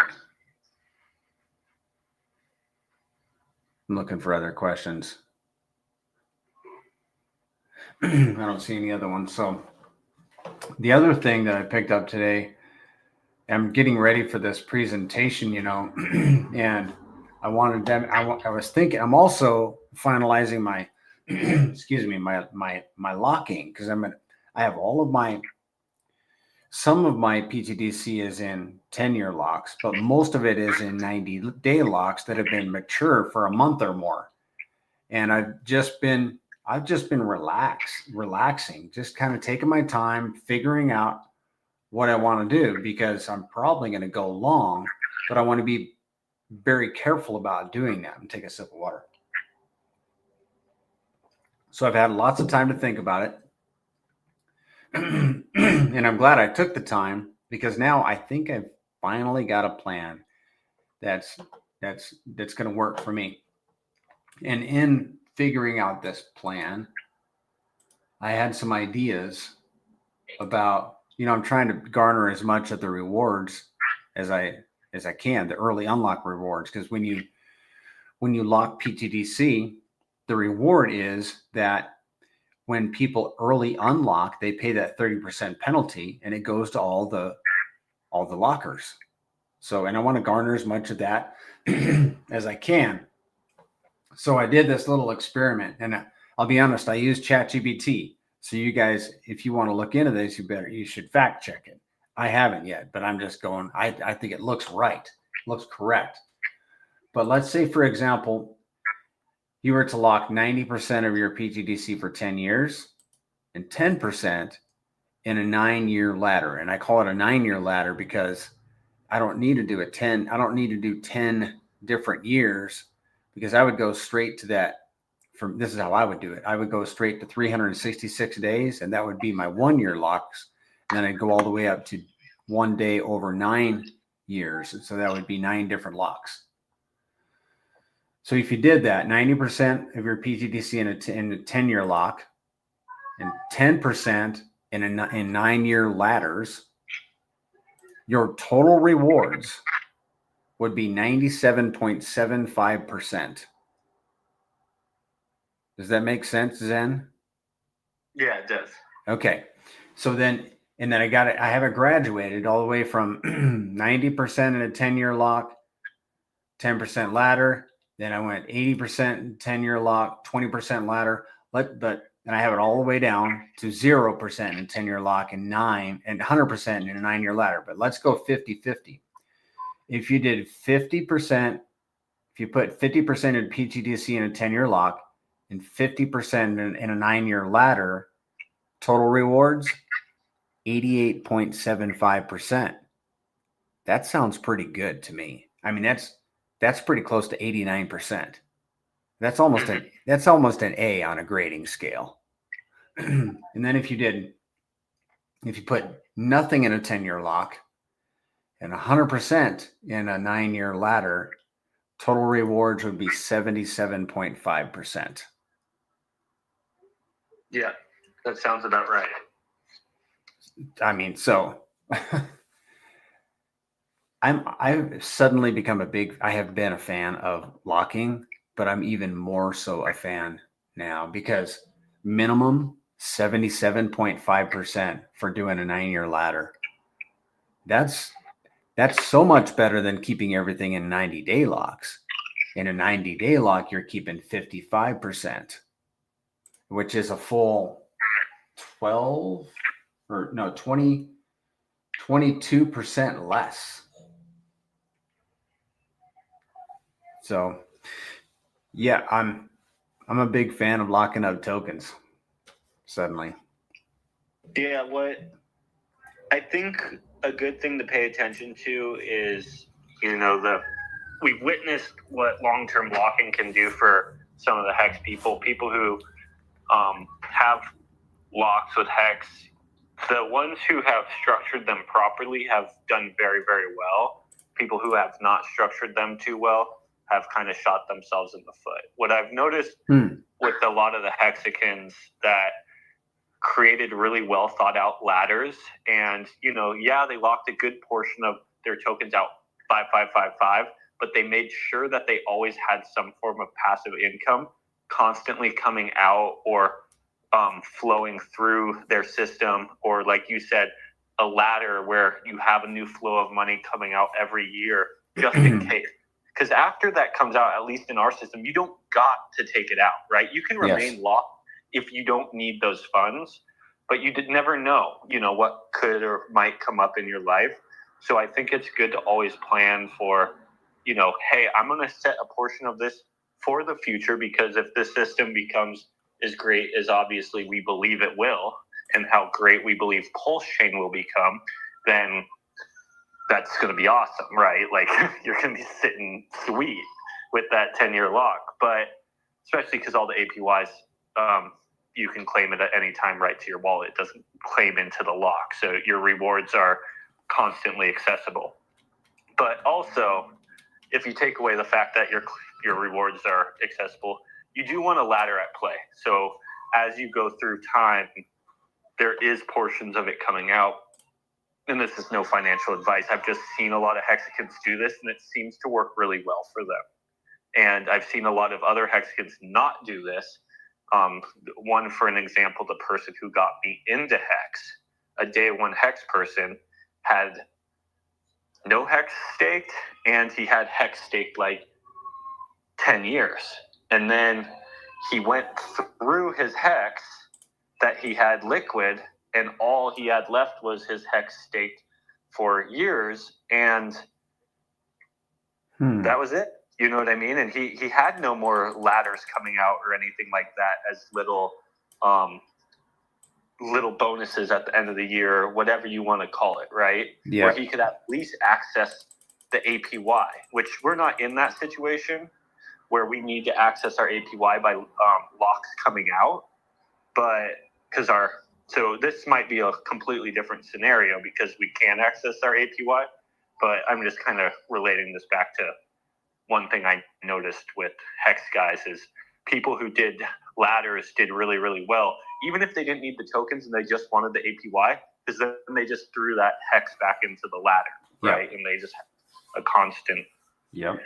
Speaker 1: I'm looking for other questions. I don't see any other ones. So the other thing that I picked up today, I'm getting ready for this presentation, and I wanted them. I was thinking. I'm also finalizing my, excuse me, my locking, because I have all of my. Some of my PTDC is in 10-year locks, but most of it is in 90-day locks that have been mature for a month or more. And I've just been relaxing, just kind of taking my time, figuring out what I want to do, because I'm probably going to go long, but I want to be very careful about doing that. And take a sip of water. So I've had lots of time to think about it. And I'm glad I took the time, because now I think I've finally got a plan that's going to work for me. And in figuring out this plan, I had some ideas about, I'm trying to garner as much of the rewards as I can, the early unlock rewards, because when you lock PTDC, the reward is that when people early unlock, they pay that 30% penalty, and it goes to all the lockers. So, and I want to garner as much of that as I can. So I did this little experiment, and I'll be honest, I used ChatGPT. So you guys, if you want to look into this, you should fact check it. I haven't yet, but I'm just going, I think it looks right, looks correct. But let's say, for example, you were to lock 90% of your PTDC for 10 years and 10% in a 9-year ladder. And I call it a 9-year ladder because I don't need to do 10 different years, because I would go straight to that. This is how I would do it. I would go straight to 366 days, and that would be my 1-year locks. And then I'd go all the way up to 1 day over 9 years. And so that would be 9 different locks. So if you did that, 90% of your PTDC in a 10-year lock and 10% in 9-year ladders, your total rewards would be 97.75%. Does that make sense, Zen?
Speaker 2: Yeah, it does.
Speaker 1: Okay. So then, and then I have it graduated all the way from 90% in a 10-year lock, 10% ladder. Then I went 80% 10-year lock, 20% ladder. And I have it all the way down to 0% in 10-year lock and 100% in a 9-year ladder. But let's go 50-50. If you did 50%, if you put 50% in PTDC in a 10-year lock and 50% in a 9-year ladder, total rewards, 88.75%. That sounds pretty good to me. I mean, that's pretty close to 89%. That's almost an A on a grading scale. And then if you put nothing in a 10-year lock and 100% in a 9-year ladder, total rewards would be 77.5%.
Speaker 2: Yeah, that sounds about right.
Speaker 1: I mean, so I've suddenly become I have been a fan of locking, but I'm even more so a fan now, because minimum 77.5% for doing a 9-year ladder. That's so much better than keeping everything in 90-day locks. In a 90-day lock, you're keeping 55%, which is a full 22% less. So yeah, I'm a big fan of locking up tokens suddenly.
Speaker 2: Yeah, what I think a good thing to pay attention to is, the we've witnessed what long-term locking can do for some of the hex people who have locks with hex. The ones who have structured them properly have done very, very well. People who have not structured them too well have kind of shot themselves in the foot. What I've noticed with a lot of the hexicans that created really well thought out ladders, and they locked a good portion of their tokens out 5555, but they made sure that they always had some form of passive income constantly coming out or flowing through their system, or like you said, a ladder where you have a new flow of money coming out every year just in case. Because after that comes out, at least in our system, you don't got to take it out, right? You can remain locked if you don't need those funds, but you never know, what could or might come up in your life. So I think it's good to always plan for, hey, I'm going to set a portion of this for the future, because if the system becomes as great as obviously we believe it will, and how great we believe Pulse Chain will become, then that's going to be awesome, right? Like, you're going to be sitting sweet with that 10-year lock. But especially because all the APYs, you can claim it at any time right to your wallet. It doesn't claim into the lock. So your rewards are constantly accessible. But also, if you take away the fact that your rewards are accessible, you do want a ladder at play. So as you go through time, there is portions of it coming out. And this is no financial advice. I've just seen a lot of hexicans do this, and it seems to work really well for them. And I've seen a lot of other hexicans not do this. One, for an example, the person who got me into hex, a day one hex person, had no hex staked, and he had hex staked like 10 years. And then he went through his hex that he had liquid, and all he had left was his hex staked for years, and that was it. You know what I mean? And he had no more ladders coming out or anything like that as little bonuses at the end of the year, whatever you want to call it, right?
Speaker 1: Yeah.
Speaker 2: Where he could at least access the APY, which we're not in that situation where we need to access our APY by locks coming out. But so this might be a completely different scenario because we can access our APY, but I'm just kind of relating this back to one thing I noticed with hex guys is people who did ladders did really, really well, even if they didn't need the tokens and they just wanted the APY, because then they just threw that hex back into the ladder, right? And they just have a constant.
Speaker 1: Yep.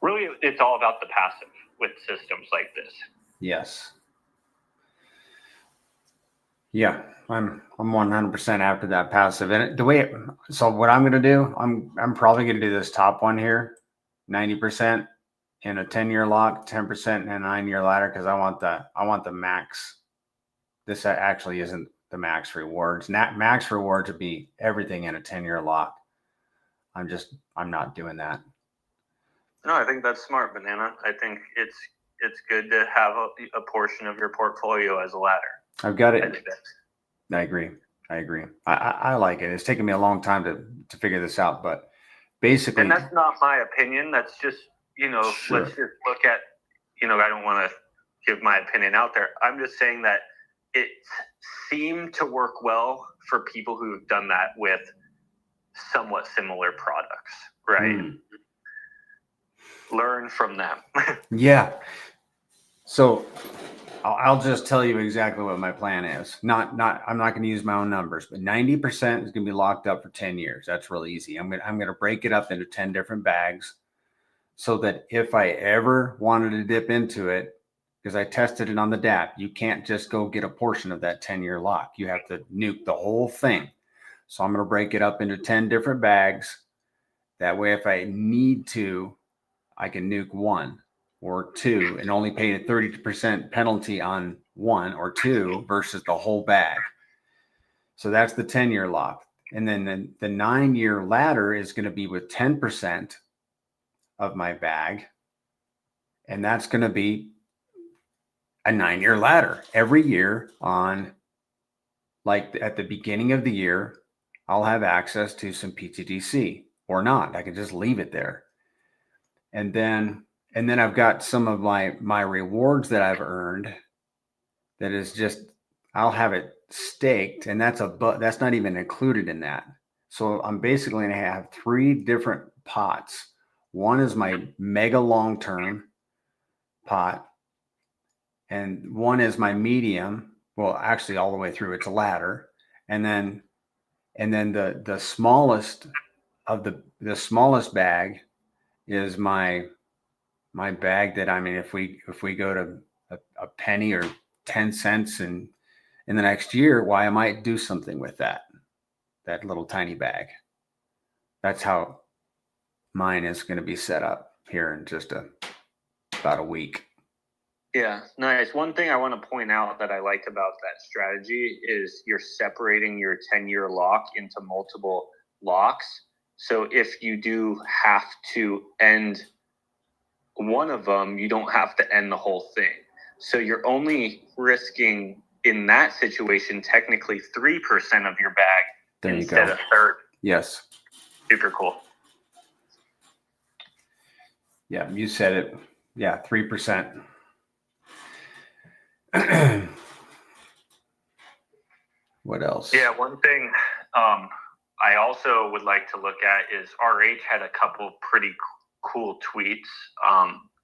Speaker 2: Really, it's all about the passive with systems like this.
Speaker 1: Yes. Yeah, I'm 100% after that passive. And so what I'm going to do, I'm probably going to do this top one here, 90% in a 10-year lock, 10% in a 9-year ladder, because I want the max. This actually isn't the max rewards. Max rewards would be everything in a 10-year lock. I'm not doing that.
Speaker 2: No, I think that's smart, Banana. I think it's good to have a portion of your portfolio as a ladder.
Speaker 1: I've got it. I agree. I like it. It's taken me a long time to figure this out, but basically.
Speaker 2: And that's not my opinion. That's just,
Speaker 1: Sure.
Speaker 2: Let's just look at, I don't want to give my opinion out there. I'm just saying that it seemed to work well for people who've done that with somewhat similar products, right? Learn from them.
Speaker 1: Yeah. So I'll just tell you exactly what my plan is. I'm not going to use my own numbers, but 90% is going to be locked up for 10 years. That's really easy. I'm going to break it up into 10 different bags so that if I ever wanted to dip into it, because I tested it on the DApp, you can't just go get a portion of that 10-year lock. You have to nuke the whole thing. So I'm going to break it up into 10 different bags. That way, if I need to, I can nuke one or two and only pay a 30% penalty on one or two versus the whole bag. So that's the 10-year lock. And then the 9-year ladder is going to be with 10% of my bag. And that's going to be a 9-year ladder. Every year on, like at the beginning of the year, I'll have access to some PTGC or not. I can just leave it there. And then I've got some of my rewards that I've earned that is just, I'll have it staked, and that's not even included in that. So I'm basically going to have 3 different pots. One is my mega long-term pot, and one is my medium. Well, actually all the way through, it's a ladder. And then the smallest of the smallest bag is my bag that, I mean, if we go to a penny or 10 cents in the next year, why I might do something with that little tiny bag. That's how mine is going to be set up here in just about a week.
Speaker 2: Yeah, nice. One thing I want to point out that I like about that strategy is you're separating your 10-year lock into multiple locks. So if you do have to end one of them, you don't have to end the whole thing. So you're only risking, in that situation, technically 3% of your bag
Speaker 1: there
Speaker 2: instead
Speaker 1: you
Speaker 2: of 30.
Speaker 1: Yes.
Speaker 2: Super cool.
Speaker 1: Yeah, you said it. Yeah, 3%. What else?
Speaker 2: Yeah, one thing I also would like to look at is RH had a couple pretty cool tweets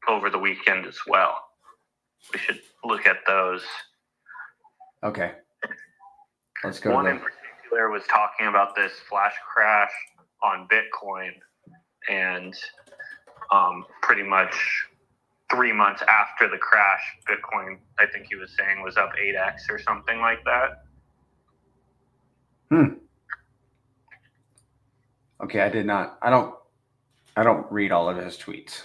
Speaker 2: over the weekend as well. We should look at those.
Speaker 1: Okay. Let's go.
Speaker 2: One in particular was talking about this flash crash on Bitcoin, and pretty much 3 months after the crash, Bitcoin, I think he was saying, was up 8x or something like that.
Speaker 1: Okay, I don't read all of his tweets.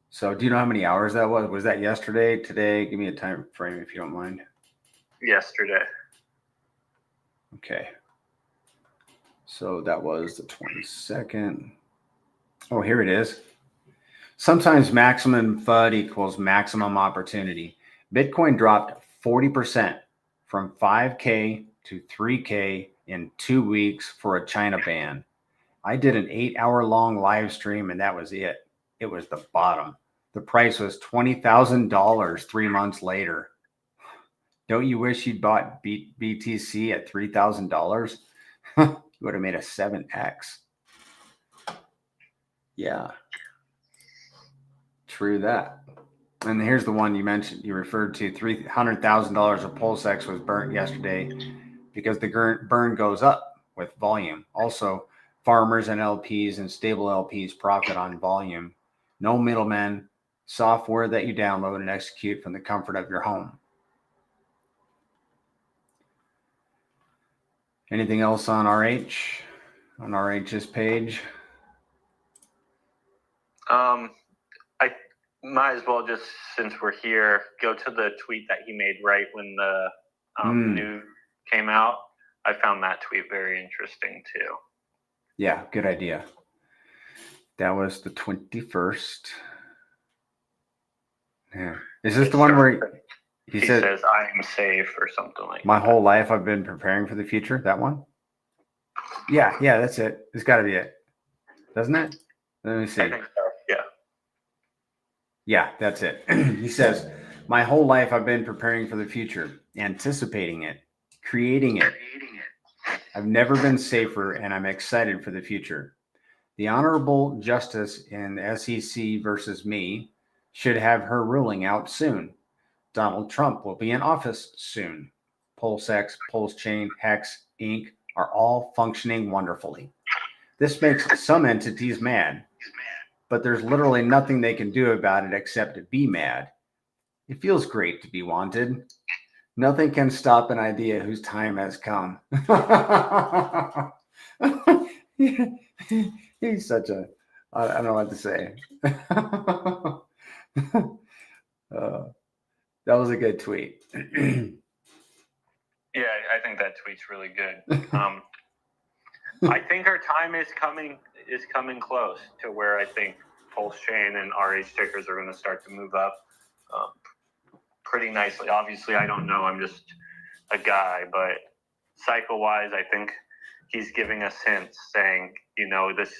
Speaker 1: So do you know how many hours that was? Was that yesterday, today? Give me a time frame if you don't mind.
Speaker 2: Yesterday.
Speaker 1: Okay. So that was the 22nd. Oh, here it is. Sometimes maximum FUD equals maximum opportunity. Bitcoin dropped 40% from 5K to 3K in 2 weeks for a China ban. I did an 8-hour long live stream, and that was it. It was the bottom. The price was $20,000 3 months later. Don't you wish you'd bought BTC at $3,000? You would have made a 7x. Yeah. True that. And here's the one you mentioned, you referred to. $300,000 of PulseX was burnt yesterday because the burn goes up with volume. Also, farmers and LPs and stable LPs profit on volume. No middlemen. Software that you download and execute from the comfort of your home. Anything else on RH? On RH's page?
Speaker 2: I might as well, just since we're here, go to the tweet that he made right when the news came out. I found that tweet very interesting too.
Speaker 1: Yeah, good idea. That was the 21st. Yeah. Is this the one where he says,
Speaker 2: I am safe or something like
Speaker 1: my
Speaker 2: that?
Speaker 1: whole life I've been preparing for the future? That one? Yeah, that's it. It's got to be it. Doesn't it? Let me see.
Speaker 2: I think so, yeah.
Speaker 1: Yeah, that's it. He says, my whole life I've been preparing for the future, anticipating it, creating it. I've never been safer, and I'm excited for the future. The Honorable Justice in SEC versus me should have her ruling out soon. Donald Trump will be in office soon. PulseX, PulseChain, Hex, Inc. are all functioning wonderfully. This makes some entities mad, but there's literally nothing they can do about it except to be mad. It feels great to be wanted. Nothing can stop an idea whose time has come. He's such a, I don't know what to say. That was a good tweet.
Speaker 2: Yeah, I think that tweet's really good. I think our time is coming close to where I think Pulse Chain and RH tickers are going to start to move up pretty nicely. Obviously, I don't know. I'm just a guy, but cycle-wise, I think he's giving us hints saying, this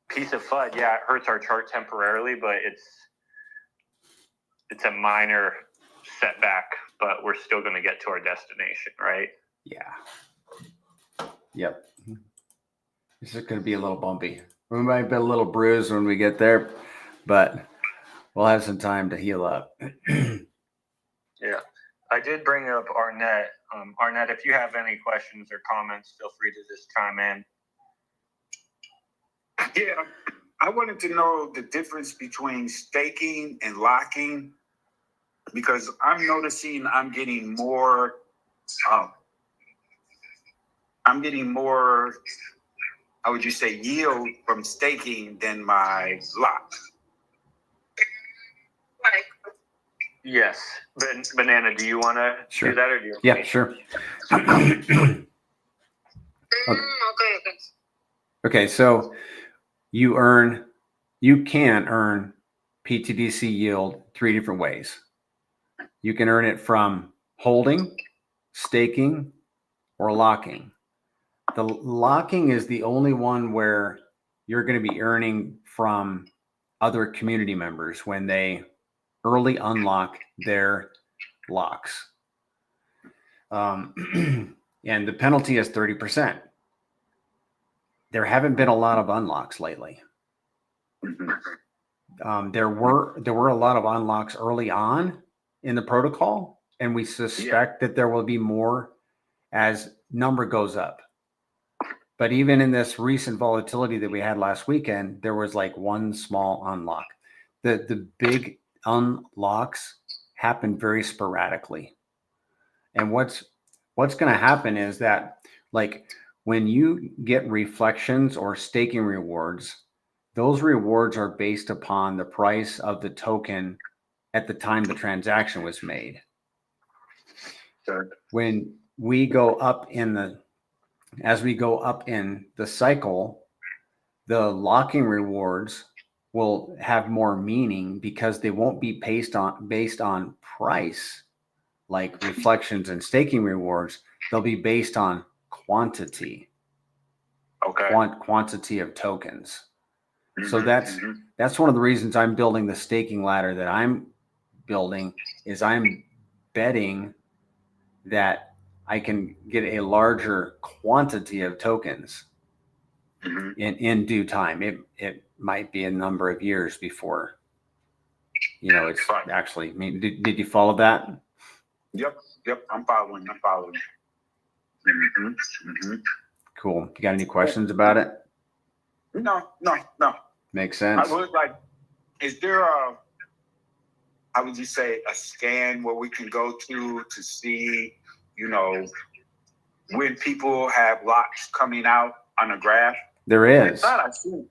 Speaker 2: piece of FUD, yeah, it hurts our chart temporarily, but it's a minor setback, but we're still going to get to our destination, right?
Speaker 1: Yeah. Yep. It's just going to be a little bumpy. We might be a little bruised when we get there, but we'll have some time to heal up.
Speaker 2: Yeah. I did bring up Arnett. Arnett, if you have any questions or comments, feel free to just chime in.
Speaker 3: Yeah, I wanted to know the difference between staking and locking, because I'm noticing I'm getting more, how would you say, yield from staking than my lock.
Speaker 2: Yes. Banana, do you want to
Speaker 1: Sure.
Speaker 2: do that, or do you?
Speaker 1: Yeah, sure. Okay, so you can earn PTGC yield 3 different ways. You can earn it from holding, staking, or locking. The locking is the only one where you're going to be earning from other community members when they early unlock their locks. And the penalty is 30%. There haven't been a lot of unlocks lately. There were a lot of unlocks early on in the protocol, and we suspect that there will be more as number goes up. But even in this recent volatility that we had last weekend, there was like one small unlock. The big unlocks happen very sporadically. And what's going to happen is that, like, when you get reflections or staking rewards, those rewards are based upon the price of the token at the time the transaction was made.
Speaker 3: Sure.
Speaker 1: When we go up as we go up in the cycle, the locking rewards will have more meaning because they won't be based on price like reflections and staking rewards. They'll be based on quantity.
Speaker 3: Okay.
Speaker 1: Quantity of tokens. So that's one of the reasons I'm building the staking ladder that I'm building, is I'm betting that I can get a larger quantity of tokens in due time. It might be a number of years before, it's actually, I mean, did you follow that?
Speaker 3: Yep. I'm following.
Speaker 1: Cool. You got any questions about it?
Speaker 3: No.
Speaker 1: Makes sense.
Speaker 3: I was like, is there how would you say, a scan where we can go to see, when people have locks coming out on a graph?
Speaker 1: There is.
Speaker 3: I thought I'd seen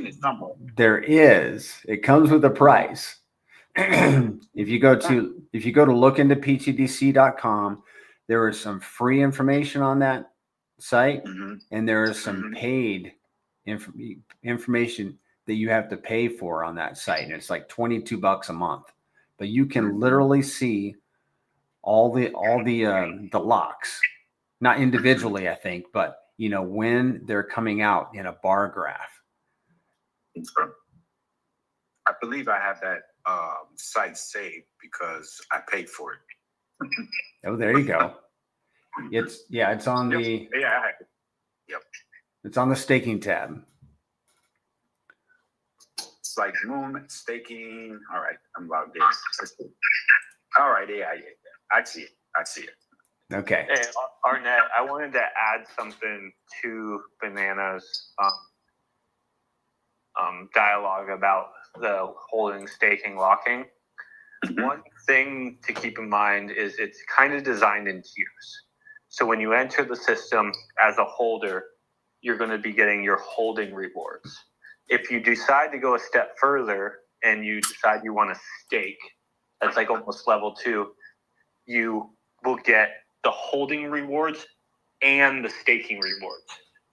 Speaker 3: it somewhere.
Speaker 1: There is. It comes with a price. If you go to lookintoptgc.com, there is some free information on that site, and there is some paid information that you have to pay for on that site, and it's like $22 a month. But you can literally see all the locks, not individually, I think, but when they're coming out in a bar graph.
Speaker 3: I believe I have that site saved because I paid for it.
Speaker 1: Oh, there you go. It's on the it's on the staking tab.
Speaker 3: It's like Moon staking. All right, I'm logged in. All right, I see it.
Speaker 1: Okay.
Speaker 2: Hey, Arnett, I wanted to add something to Banana's dialogue about the holding, staking, locking. One thing to keep in mind is it's kind of designed in tiers. So when you enter the system as a holder, you're going to be getting your holding rewards. If you decide to go a step further and you decide you want to stake, that's like almost level 2, you will get the holding rewards and the staking rewards.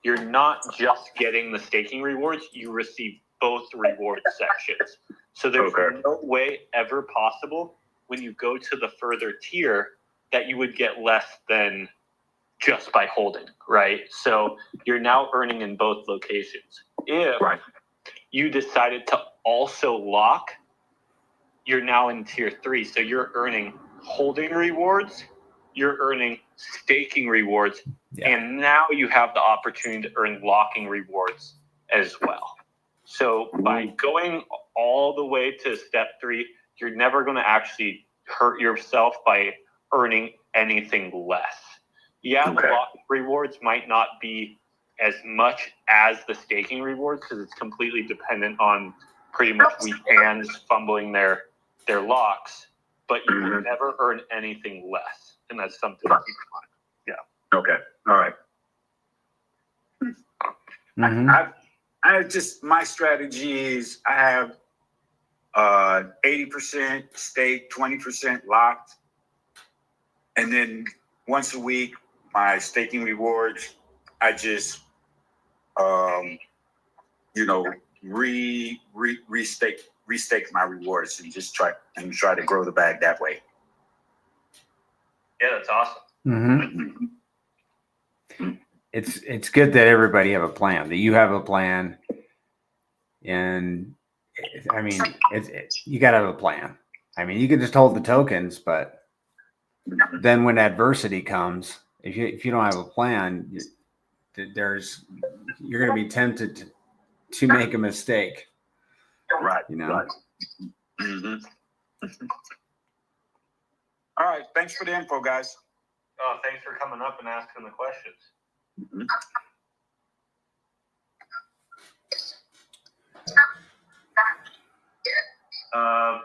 Speaker 2: You're not just getting the staking rewards, you receive both reward sections. So there's no way ever possible when you go to the further tier that you would get less than just by holding, right? So you're now earning in both locations. If you decided to also lock, you're now in tier 3. So you're earning holding rewards, you're earning staking rewards, and now you have the opportunity to earn locking rewards as well. So by going all the way to step 3, you're never going to actually hurt yourself by earning anything less. Yeah, the locking rewards might not be as much as the staking rewards because it's completely dependent on pretty much weak hands fumbling their locks, but you will never earn anything less, and that's something to keep in mind. Yeah.
Speaker 3: Okay. All right. I just, my strategy is I have 80% stake, 20% locked, and then once a week, my staking rewards, I just restake my rewards and just try to grow the bag that way.
Speaker 2: Yeah, that's awesome.
Speaker 1: It's good that everybody have a plan, that you have a plan, and I mean, you got to have a plan. I mean, you can just hold the tokens, but then when adversity comes, if you don't have a plan, you're going to be tempted to make a mistake.
Speaker 3: Right.
Speaker 1: Right.
Speaker 3: All right. Thanks for the info, guys.
Speaker 2: Oh, thanks for coming up and asking the questions.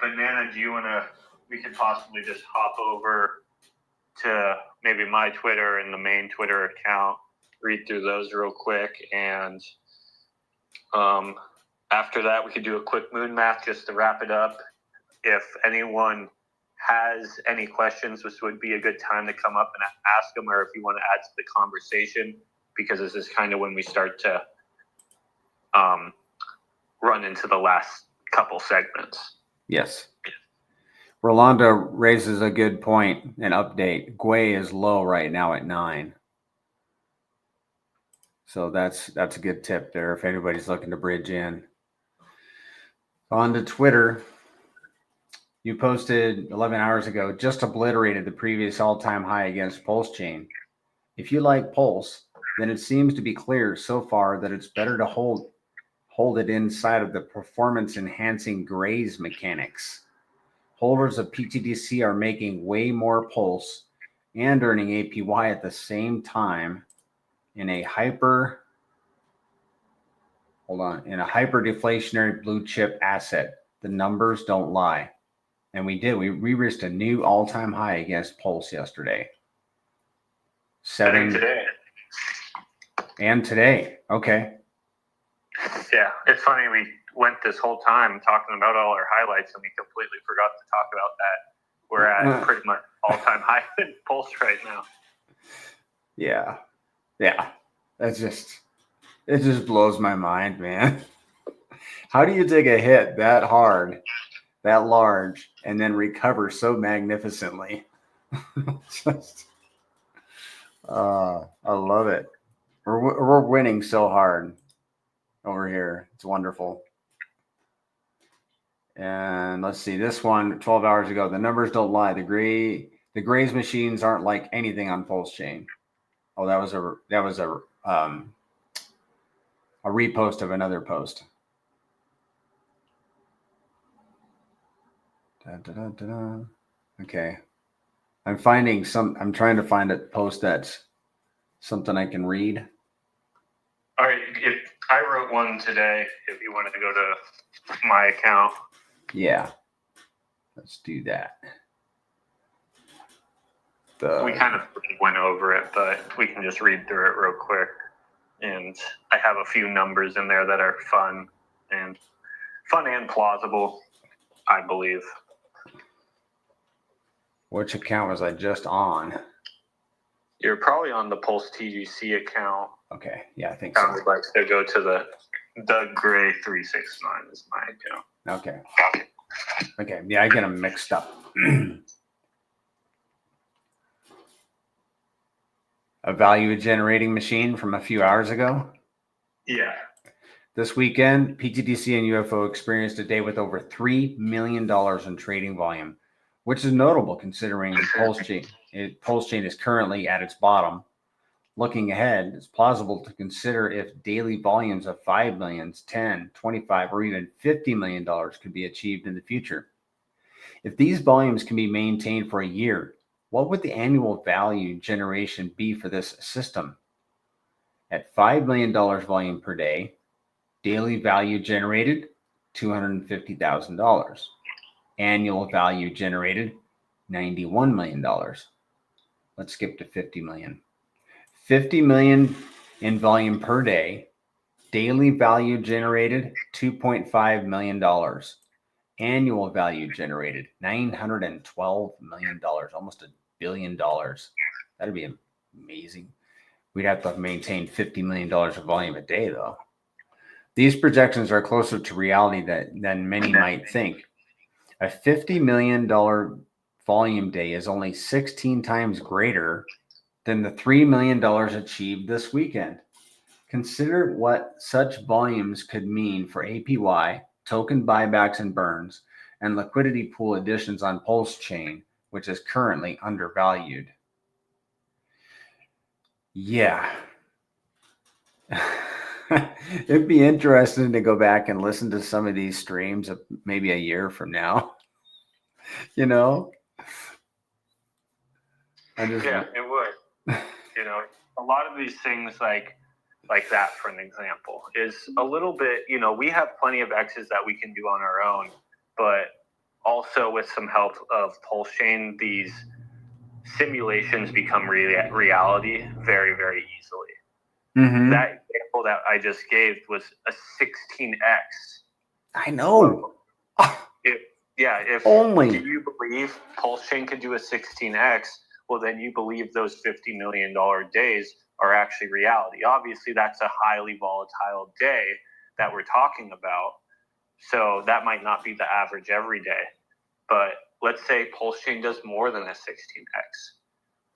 Speaker 2: Banana, we could possibly just hop over to maybe my Twitter and the main Twitter account, read through those real quick, and after that we could do a quick moon math just to wrap it up. If anyone has any questions, this would be a good time to come up and ask them, or if you want to add to the conversation, because this is kind of when we start to run into the last couple segments.
Speaker 1: Yes. Rolando raises a good point. An update. Gwei is low right now at 9. So that's a good tip there if anybody's looking to bridge in. On to Twitter. You posted 11 hours ago, just obliterated the previous all-time high against Pulse Chain. If you like Pulse, then it seems to be clear so far that it's better to hold it inside of the performance-enhancing graze mechanics. Holders of PTGC are making way more Pulse and earning APY at the same time in a hyper deflationary blue chip asset. The numbers don't lie. And we did. We reached a new all-time high against Pulse yesterday.
Speaker 2: Today.
Speaker 1: And today. Okay.
Speaker 2: Yeah, it's funny. We went this whole time talking about all our highlights, and we completely forgot to talk about that. We're at pretty much all-time high in Pulse right now.
Speaker 1: Yeah. It just blows my mind, man. How do you take a hit that hard, that large, and then recover so magnificently? I love it. We're winning so hard over here. It's wonderful. And let's see, this one 12 hours ago. The numbers don't lie. The Graze machines aren't like anything on Pulse Chain. Oh, that was a repost of another post. Okay. I'm trying to find a post that's something I can read.
Speaker 2: All right. I wrote one today, if you wanted to go to my account.
Speaker 1: Yeah. Let's do that.
Speaker 2: We kind of went over it, but we can just read through it real quick. And I have a few numbers in there that are fun and plausible, I believe.
Speaker 1: Which account was I just on?
Speaker 2: You're probably on the Pulse TGC account.
Speaker 1: Okay. Yeah, I think so.
Speaker 2: I would like to go to the Doug Gray 369 is my account.
Speaker 1: Okay. Yeah, I get them mixed up. A value generating machine from a few hours ago?
Speaker 2: Yeah.
Speaker 1: This weekend, PTGC and UFO experienced a day with over $3 million in trading volume, which is notable considering Pulse Chain is currently at its bottom. Looking ahead, it's plausible to consider if daily volumes of $5 million, $10, $25, or even $50 million could be achieved in the future. If these volumes can be maintained for a year, what would the annual value generation be for this system? At $5 million volume per day, daily value generated, $250,000. Annual value generated, $91 million. Let's skip to 50 million. 50 million in volume per day, daily value generated, $2.5 million. Annual value generated, $912 million, almost $1 billion. That'd be amazing. We'd have to maintain $50 million of volume a day, though. These projections are closer to reality than many might think. A $50 million volume day is only 16 times greater than the $3 million achieved this weekend. Consider what such volumes could mean for APY, token buybacks and burns, and liquidity pool additions on Pulse Chain, which is currently undervalued. Yeah. It'd be interesting to go back and listen to some of these streams of maybe a year from now. You know?
Speaker 2: Yeah, it would. You know, a lot of these things like that, for an example, is a little bit, you know, we have plenty of X's that we can do on our own, but also with some help of Pulse Chain, these simulations become reality very, very easily.
Speaker 1: Mm-hmm.
Speaker 2: That example that I just gave was a 16x.
Speaker 1: I know.
Speaker 2: If
Speaker 1: only
Speaker 2: do you believe Pulse Chain could do a 16x, well, then you believe those $50 million days are actually reality. Obviously, that's a highly volatile day that we're talking about. So that might not be the average every day. But let's say Pulse Chain does more than a 16x.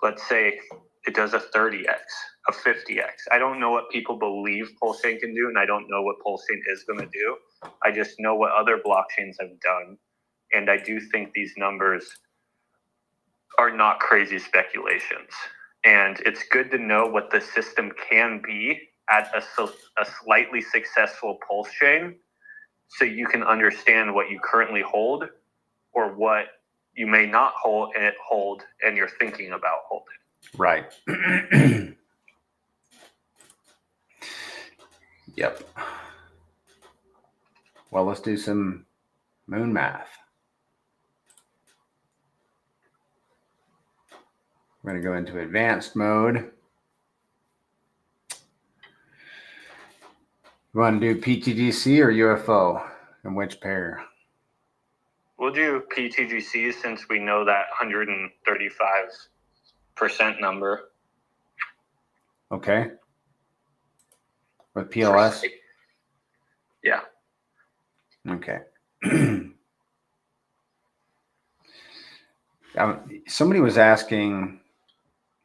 Speaker 2: Let's say it does a 30x, a 50x. I don't know what people believe Pulse Chain can do, and I don't know what Pulse Chain is going to do. I just know what other blockchains have done. And I do think these numbers are not crazy speculations. And it's good to know what the system can be at a slightly successful Pulse Chain, so you can understand what you currently hold or what you may not hold and you're thinking about holding.
Speaker 1: Right. Yep. Well, let's do some moon math. We're going to go into advanced mode. You want to do PTGC or UFO? And which pair?
Speaker 2: We'll do PTGC since we know that 135% number.
Speaker 1: Okay. With PLS?
Speaker 2: Yeah.
Speaker 1: Okay. Somebody was asking,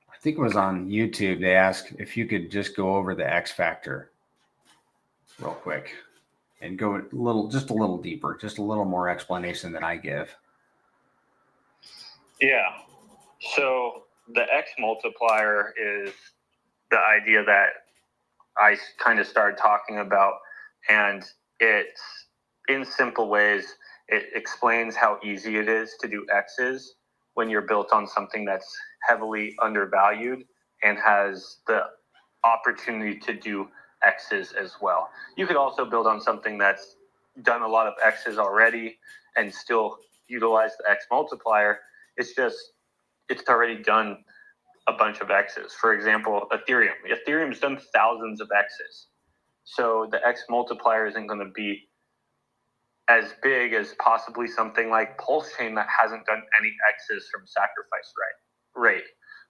Speaker 1: I think it was on YouTube, they asked if you could just go over the X factor real quick and go just a little deeper, just a little more explanation than I give.
Speaker 2: Yeah. So the X multiplier is the idea that I kind of started talking about, and it's in simple ways, it explains how easy it is to do X's when you're built on something that's heavily undervalued and has the opportunity to do X's as well. You could also build on something that's done a lot of X's already and still utilize the X multiplier. It's already done a bunch of X's. For example, Ethereum's done thousands of X's. So the X multiplier isn't going to be as big as possibly something like Pulse Chain that hasn't done any X's from sacrifice rate.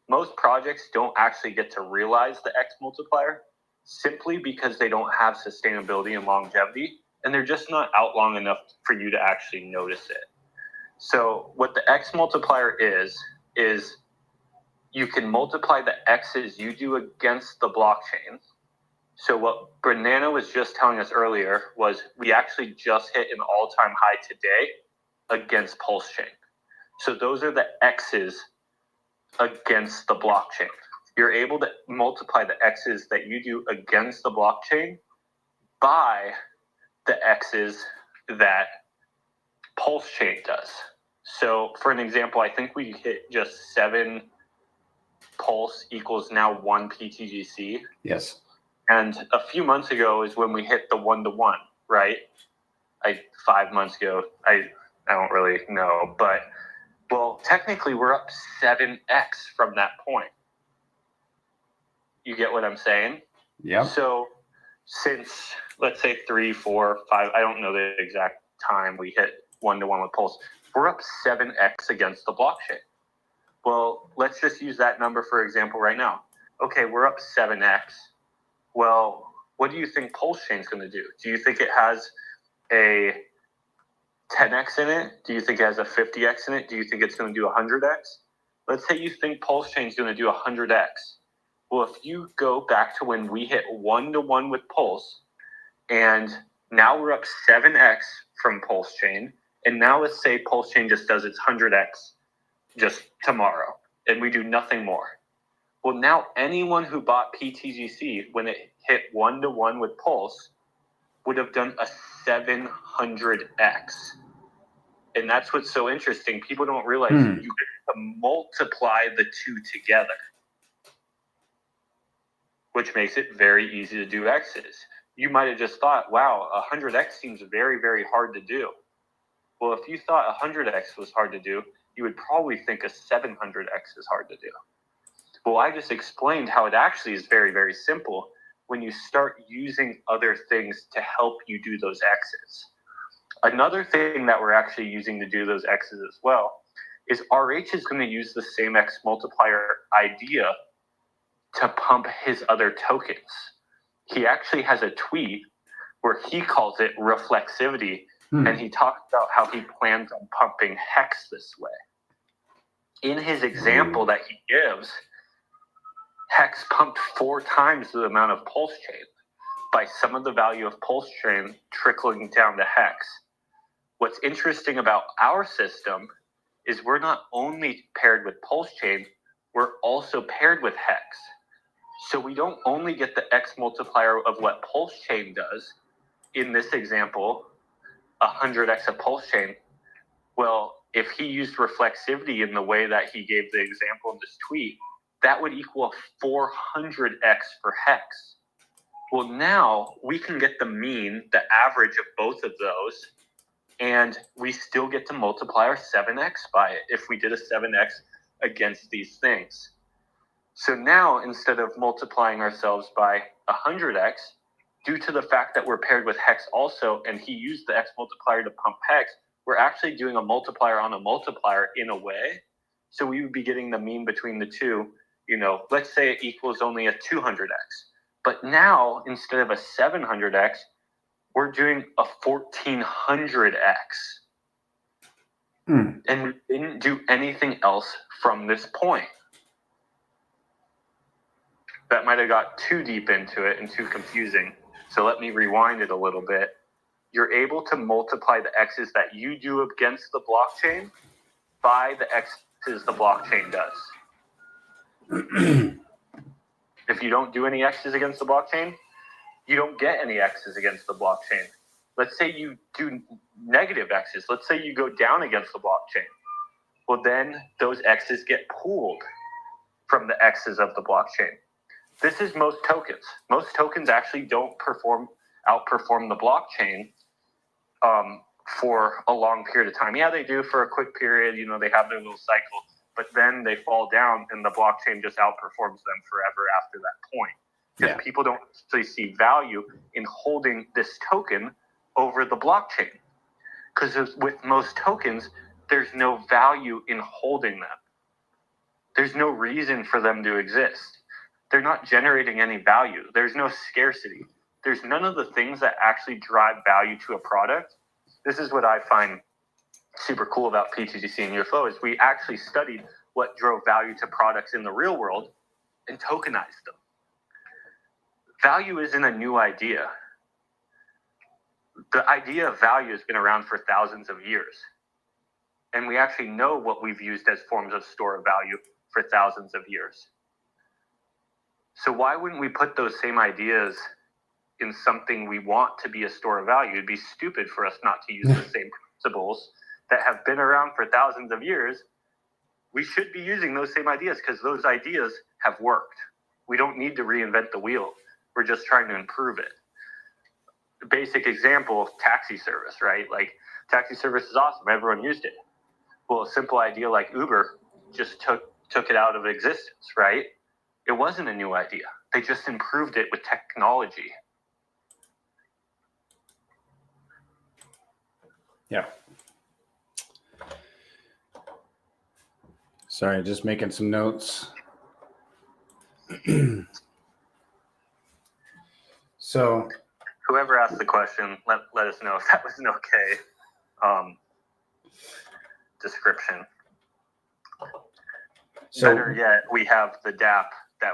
Speaker 2: Most projects don't actually get to realize the X multiplier simply because they don't have sustainability and longevity, and they're just not out long enough for you to actually notice it. So what the X multiplier is you can multiply the X's you do against the blockchain So what Banana was just telling us earlier was we actually just hit an all-time high today against Pulse Chain. So those are the X's against the blockchain. You're able to multiply the X's that you do against the blockchain by the X's that Pulse Chain does. So for an example, I think we hit just 7 Pulse equals now 1 PTGC.
Speaker 1: Yes.
Speaker 2: And a few months ago is when we hit the 1-to-1, right? 5 months ago, I don't really know, but well, technically we're up 7x from that point. You get what I'm saying?
Speaker 1: Yeah.
Speaker 2: So since, let's say 3, 4, 5, I don't know the exact time we hit 1-to-1 with Pulse, we're up 7x against the blockchain. Well, let's just use that number for example right now. Okay, we're up 7x. Well, what do you think Pulse Chain's going to do? Do you think it has a 10x in it? Do you think it has a 50x in it? Do you think it's going to do 100x? Let's say you think Pulse Chain's going to do 100x. Well, if you go back to when we hit 1-to-1 with Pulse, and now we're up 7x from Pulse Chain, and now let's say Pulse Chain just does its 100x just tomorrow, and we do nothing more. Well, now anyone who bought PTGC when it hit 1-to-1 with Pulse would have done a 700x. And that's what's so interesting. People don't realize you get to multiply the two together, which makes it very easy to do X's. You might have just thought, wow, 100x seems very, very hard to do. Well, if you thought 100x was hard to do, you would probably think a 700x is hard to do. Well, I just explained how it actually is very, very simple when you start using other things to help you do those X's. Another thing that we're actually using to do those X's as well is RH is going to use the same X multiplier idea to pump his other tokens. He actually has a tweet where he calls it Reflexivity, and he talks about how he plans on pumping Hex this way. In his example that he gives, Hex pumped 4 times the amount of Pulse Chain by some of the value of Pulse Chain trickling down to Hex. What's interesting about our system is we're not only paired with Pulse Chain, we're also paired with Hex. So we don't only get the X multiplier of what Pulse Chain does, in this example, 100x of Pulse Chain. Well, if he used reflexivity in the way that he gave the example in this tweet, that would equal 400x for Hex. Well, now we can get the mean, the average of both of those, and we still get to multiply our 7x by it if we did a 7x against these things. So now, instead of multiplying ourselves by 100x, due to the fact that we're paired with Hex also, and he used the X multiplier to pump Hex, we're actually doing a multiplier on a multiplier in a way. So we would be getting the mean between the two. You know, let's say it equals only a 200x. But now, instead of a 700x, we're doing a 1400x. And we didn't do anything else from this point. That might have got too deep into it and too confusing. So let me rewind it a little bit. You're able to multiply the X's that you do against the blockchain by the X's the blockchain does. If you don't do any X's against the blockchain, you don't get any X's against the blockchain. Let's say you do negative X's. Let's say you go down against the blockchain. Well, then those X's get pooled from the X's of the blockchain. This is most tokens. Most tokens actually don't outperform the blockchain for a long period of time. Yeah, they do for a quick period. You know, they have their little cycle, but then they fall down and the blockchain just outperforms them forever after that point. Because people don't actually see value in holding this token over the blockchain. Because with most tokens, there's no value in holding them. There's no reason for them to exist. They're not generating any value. There's no scarcity. There's none of the things that actually drive value to a product. This is what I find super cool about PTGC and UFO is we actually studied what drove value to products in the real world and tokenized them. value isn't a new idea. The idea of value has been around for thousands of years. And we actually know what we've used as forms of store of value for thousands of years. So why wouldn't we put those same ideas in something we want to be a store of value? It'd be stupid for us not to use the same principles that have been around for thousands of years. We should be using those same ideas because those ideas have worked. We don't need to reinvent the wheel. We're just trying to improve it. The basic example, taxi service, right? Like, taxi service is awesome. Everyone used it. Well, a simple idea like Uber just took it out of existence, right? It wasn't a new idea. They just improved it with technology.
Speaker 1: Yeah. Sorry, just making some notes. So,
Speaker 2: whoever asked the question, let us know if that was an okay description.
Speaker 1: so
Speaker 2: Better yet, we have the DApp that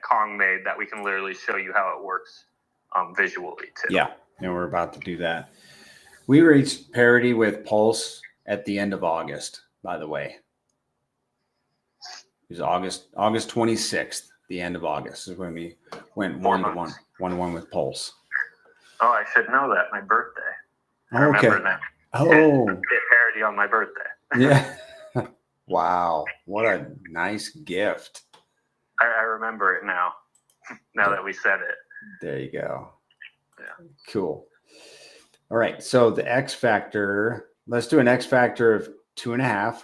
Speaker 2: Kong made that we can literally show you how it works visually too.
Speaker 1: yeah, and we're about to do that. We reached parity with Pulse at the end of August, by the way. It was August 26th, the end of August is when we went 1-1 with Pulse.
Speaker 2: Oh, I should know that. My birthday. I
Speaker 1: Okay.
Speaker 2: remember now.
Speaker 1: Oh,
Speaker 2: Hit parity on my birthday.
Speaker 1: yeah. Wow. What a nice gift.
Speaker 2: I remember it now. Now that we said it.
Speaker 1: There you go.
Speaker 2: Yeah.
Speaker 1: Cool. All right. So the X factor, let's do an X factor of 2.5.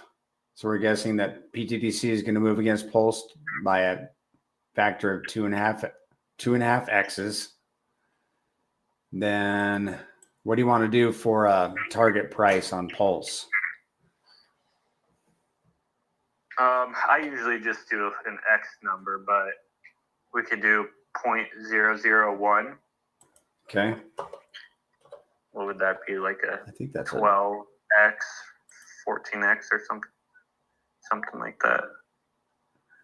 Speaker 1: So we're guessing that PTDC is going to move against Pulse by a factor of 2.5 X's. Then what do you want to do for a target price on Pulse?
Speaker 2: I usually just do an X number, but we could do 0.001.
Speaker 1: Okay.
Speaker 2: What would that be? Like a
Speaker 1: I think that's
Speaker 2: 12X, 14X or something like that.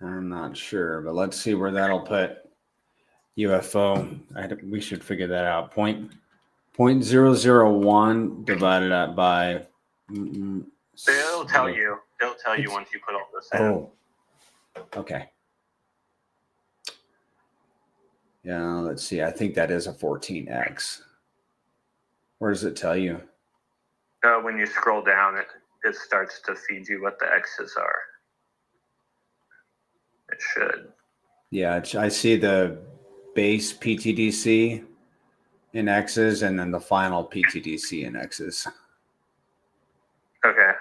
Speaker 1: I'm not sure, but let's see where that'll put UFO. We should figure that out. 0.001 divided up by.
Speaker 2: It'll tell you. It'll tell you once you put all this in.
Speaker 1: Oh, okay. Yeah, let's see. I think that is a 14X. Where does it tell you?
Speaker 2: When you scroll down, it starts to feed you what the X's are. It should.
Speaker 1: Yeah, I see the base PTDC in X's and then the final PTDC in X's.
Speaker 2: Okay.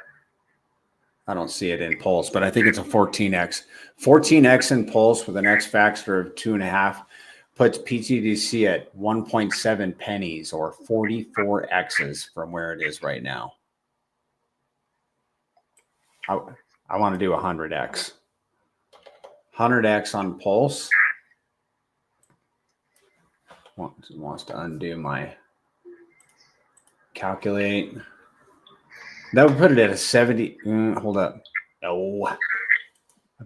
Speaker 1: I don't see it in Pulse, but I think it's a 14X. 14X in Pulse with an X factor of 2.5 puts PTDC at 1.7 pennies or 44 X's from where it is right now. I want to do 100X. 100X on Pulse. Wants to undo my calculate. That would put it at a 70. Hold up. Oh, I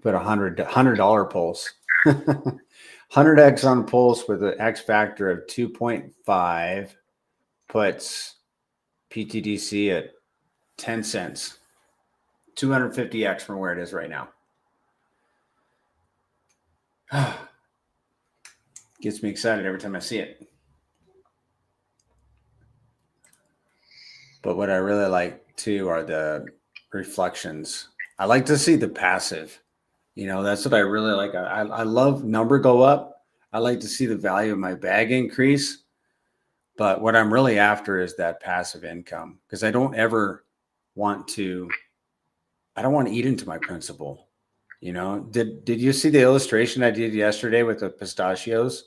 Speaker 1: put $100 Pulse. 100X on Pulse with an X factor of 2.5 puts PTDC at 10 cents. 250X from where it is right now. Gets me excited every time I see it. But what I really like too are the reflections. I like to see the passive. You know, that's what I really like. I love number go up. I like to see the value of my bag increase. But what I'm really after is that passive income because I don't want to eat into my principal. You know, did you see the illustration I did yesterday with the pistachios?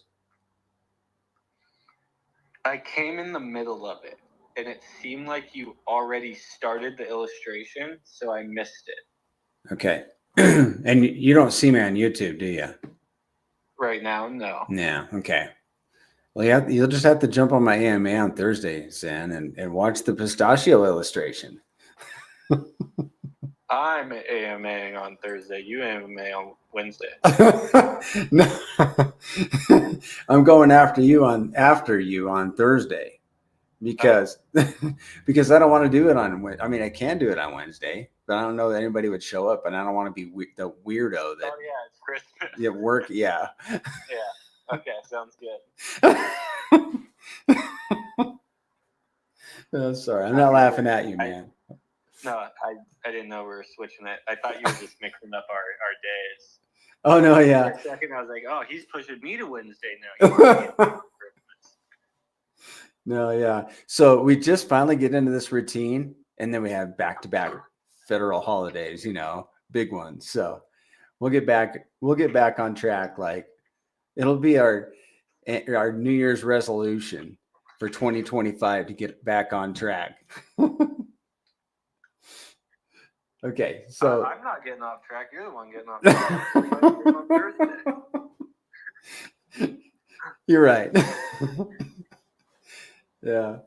Speaker 2: I came in the middle of it, and it seemed like you already started the illustration, so I missed it.
Speaker 1: Okay. And you don't see me on YouTube, do you?
Speaker 2: Right now, no.
Speaker 1: Yeah. Okay. Well, you'll just have to jump on my AMA on Thursday, Zen, and watch the pistachio illustration.
Speaker 2: I'm AMAing on Thursday. You AMA on Wednesday.
Speaker 1: No. I'm going after you on Thursday because because I don't want to do it on. I mean, I can do it on Wednesday, but I don't know that anybody would show up, and I don't want to be the weirdo that.
Speaker 2: Oh yeah, it's Christmas.
Speaker 1: Yeah, work. Yeah.
Speaker 2: Yeah. Okay, sounds good.
Speaker 1: Oh, sorry, I'm not laughing at you, man.
Speaker 2: No, I didn't know we were switching it. I thought you were just mixing up our days.
Speaker 1: Oh no, yeah.
Speaker 2: For a second, I was like, oh, he's pushing me to Wednesday now. You want me to Christmas.
Speaker 1: No, yeah. So we just finally get into this routine, and then we have back-to-back federal holidays, big ones. So we'll get back on track. Like it'll be our New Year's resolution for 2025 to get back on track. Okay, so
Speaker 2: I'm not getting off track. You're the one getting off track.
Speaker 1: You're right. Yeah.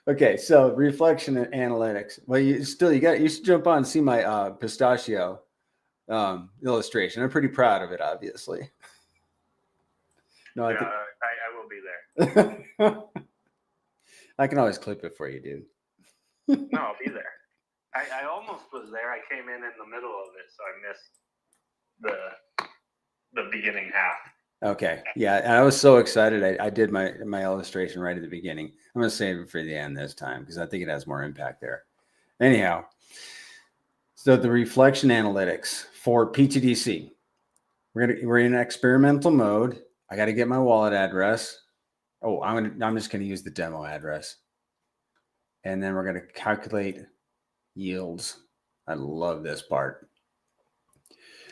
Speaker 1: Okay, so reflection and analytics. Well, you should jump on and see my pistachio illustration. I'm pretty proud of it, obviously. No,
Speaker 2: I will be there.
Speaker 1: I can always clip it for you, dude.
Speaker 2: No, I'll be there. I almost was there. I came in the middle of it, so I missed the beginning half.
Speaker 1: Okay. Yeah. And I was so excited. I did my illustration right at the beginning. I'm going to save it for the end this time because I think it has more impact there. Anyhow, so the reflection analytics for PTGC, we're in experimental mode. I got to get my wallet address. Oh, I'm just going to use the demo address. And then we're going to calculate yields. I love this part.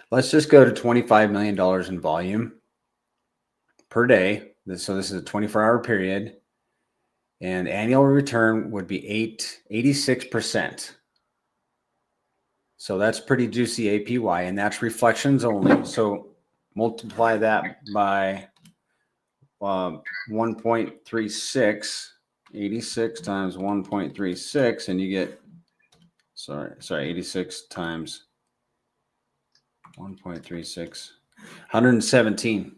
Speaker 1: Let's just go to $25 million in volume per day. So this is a 24-hour period. And annual return would be 86%. So that's pretty juicy APY, and that's reflections only. So multiply that by 1.36, 86 times 1.36, and you get, sorry, 86 times 1.36, 117.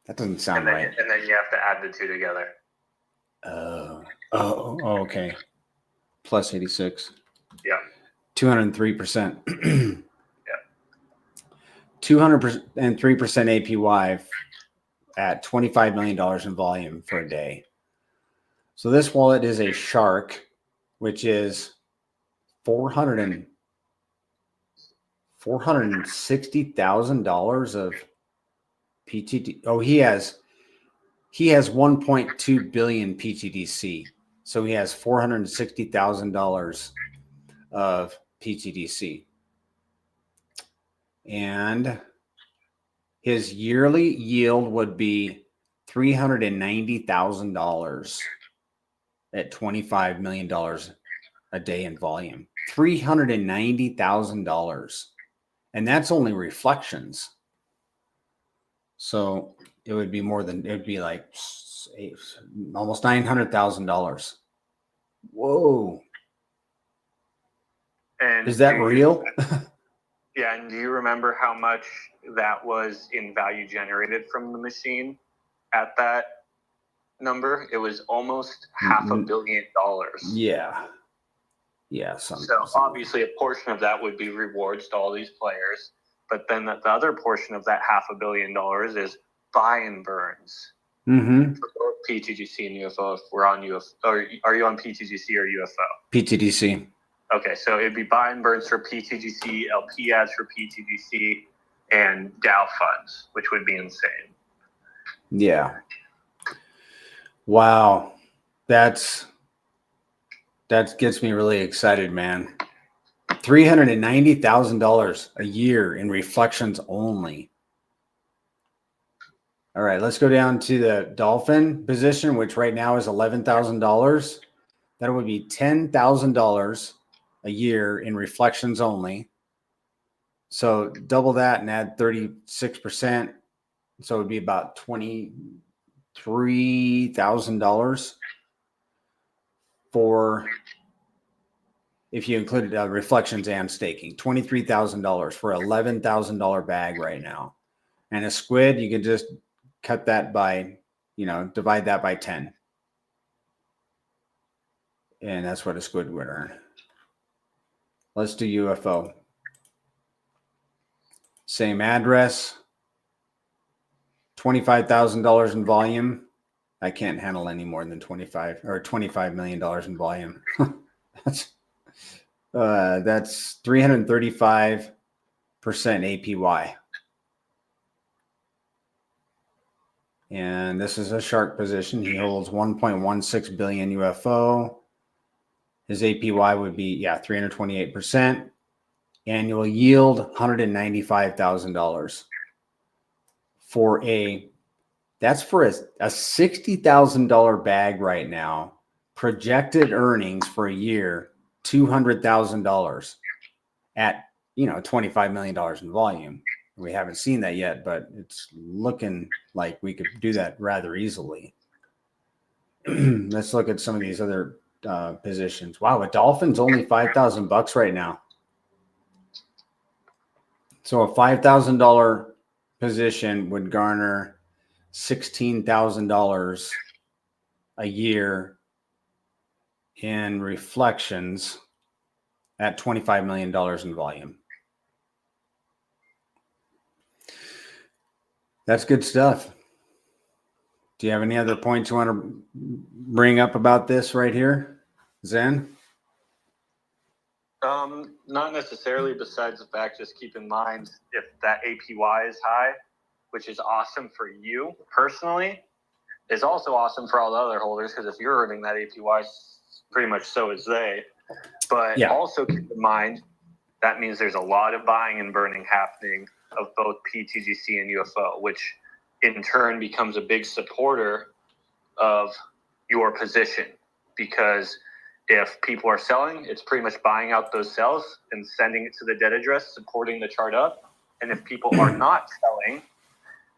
Speaker 1: That doesn't sound right.
Speaker 2: And then you have to add the two together.
Speaker 1: Okay. Plus 86.
Speaker 2: Yeah.
Speaker 1: 203%.
Speaker 2: Yeah.
Speaker 1: 203% APY at $25 million in volume for a day. So this wallet is a shark, which is $460,000 of PTD. Oh, he has 1.2 billion PTDC. So he has $460,000 of PTDC. And his yearly yield would be $390,000 at $25 million a day in volume. $390,000. And that's only reflections. So it would be like almost $900,000. Whoa.
Speaker 2: And
Speaker 1: is that real?
Speaker 2: Yeah. And do you remember how much that was in value generated from the machine at that number? It was almost $500 million.
Speaker 1: Yeah. Yeah.
Speaker 2: So obviously a portion of that would be rewards to all these players. But then the other portion of that $500 million is buy and burns.
Speaker 1: Mm-hmm.
Speaker 2: For both PTGC and UFO. If we're on UFO, or are you on PTGC or UFO?
Speaker 1: PTGC.
Speaker 2: Okay, so it'd be buy and burns for PTGC, LP ads for PTGC, and DAO funds, which would be insane.
Speaker 1: Yeah. Wow. That gets me really excited, man. $390,000 a year in reflections only. All right, let's go down to the dolphin position, which right now is $11,000. That would be $10,000 a year in reflections only. So double that and add 36%. So it would be about $23,000 for, if you included reflections and staking, $23,000 for $11,000 bag right now. And a squid, you could just cut that by divide that by 10. And that's what a squid would earn. Let's do UFO. Same address. $25,000 in volume. I can't handle any more than $25 million in volume. That's 335% APY. And this is a shark position. He holds 1.16 billion UFO. His APY would be 328%. Annual yield $195,000 that's for a $60,000 bag right now. Projected earnings for a year, $200,000 at $25 million in volume. We haven't seen that yet, but it's looking like we could do that rather easily. Let's look at some of these other positions. Wow, a dolphin's only $5,000 right now. So a $5,000 position would garner $16,000 a year in reflections at $25 million in volume. That's good stuff. Do you have any other points you want to bring up about this right here, Zen?
Speaker 2: Not necessarily, besides the fact, just keep in mind if that APY is high, which is awesome for you personally, is also awesome for all the other holders, because if you're earning that APY, pretty much so is they. But also keep in mind, that means there's a lot of buying and burning happening of both PTGC and UFO, which in turn becomes a big supporter of your position, because if people are selling, it's pretty much buying out those sells and sending it to the dead address, supporting the chart up. And if people are not selling,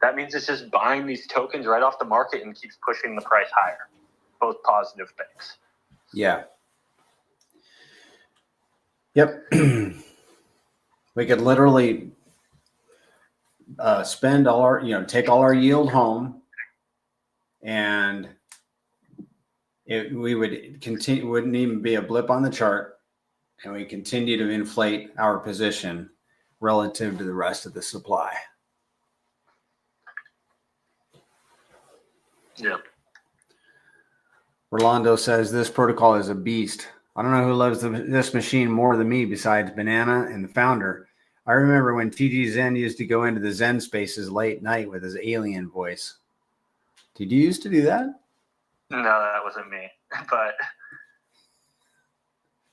Speaker 2: that means it's just buying these tokens right off the market and keeps pushing the price higher. Both positive things.
Speaker 1: Yeah. Yep. We could literally spend all our, take all our yield home, and we would continue, wouldn't even be a blip on the chart, and we continue to inflate our position relative to the rest of the supply.
Speaker 2: Yeah.
Speaker 1: Rolando says this protocol is a beast. I don't know who loves this machine more than me besides Banana and the founder. I remember when TG Zen used to go into the Zen spaces late night with his alien voice. Did you used to do that?
Speaker 2: No, that wasn't me, but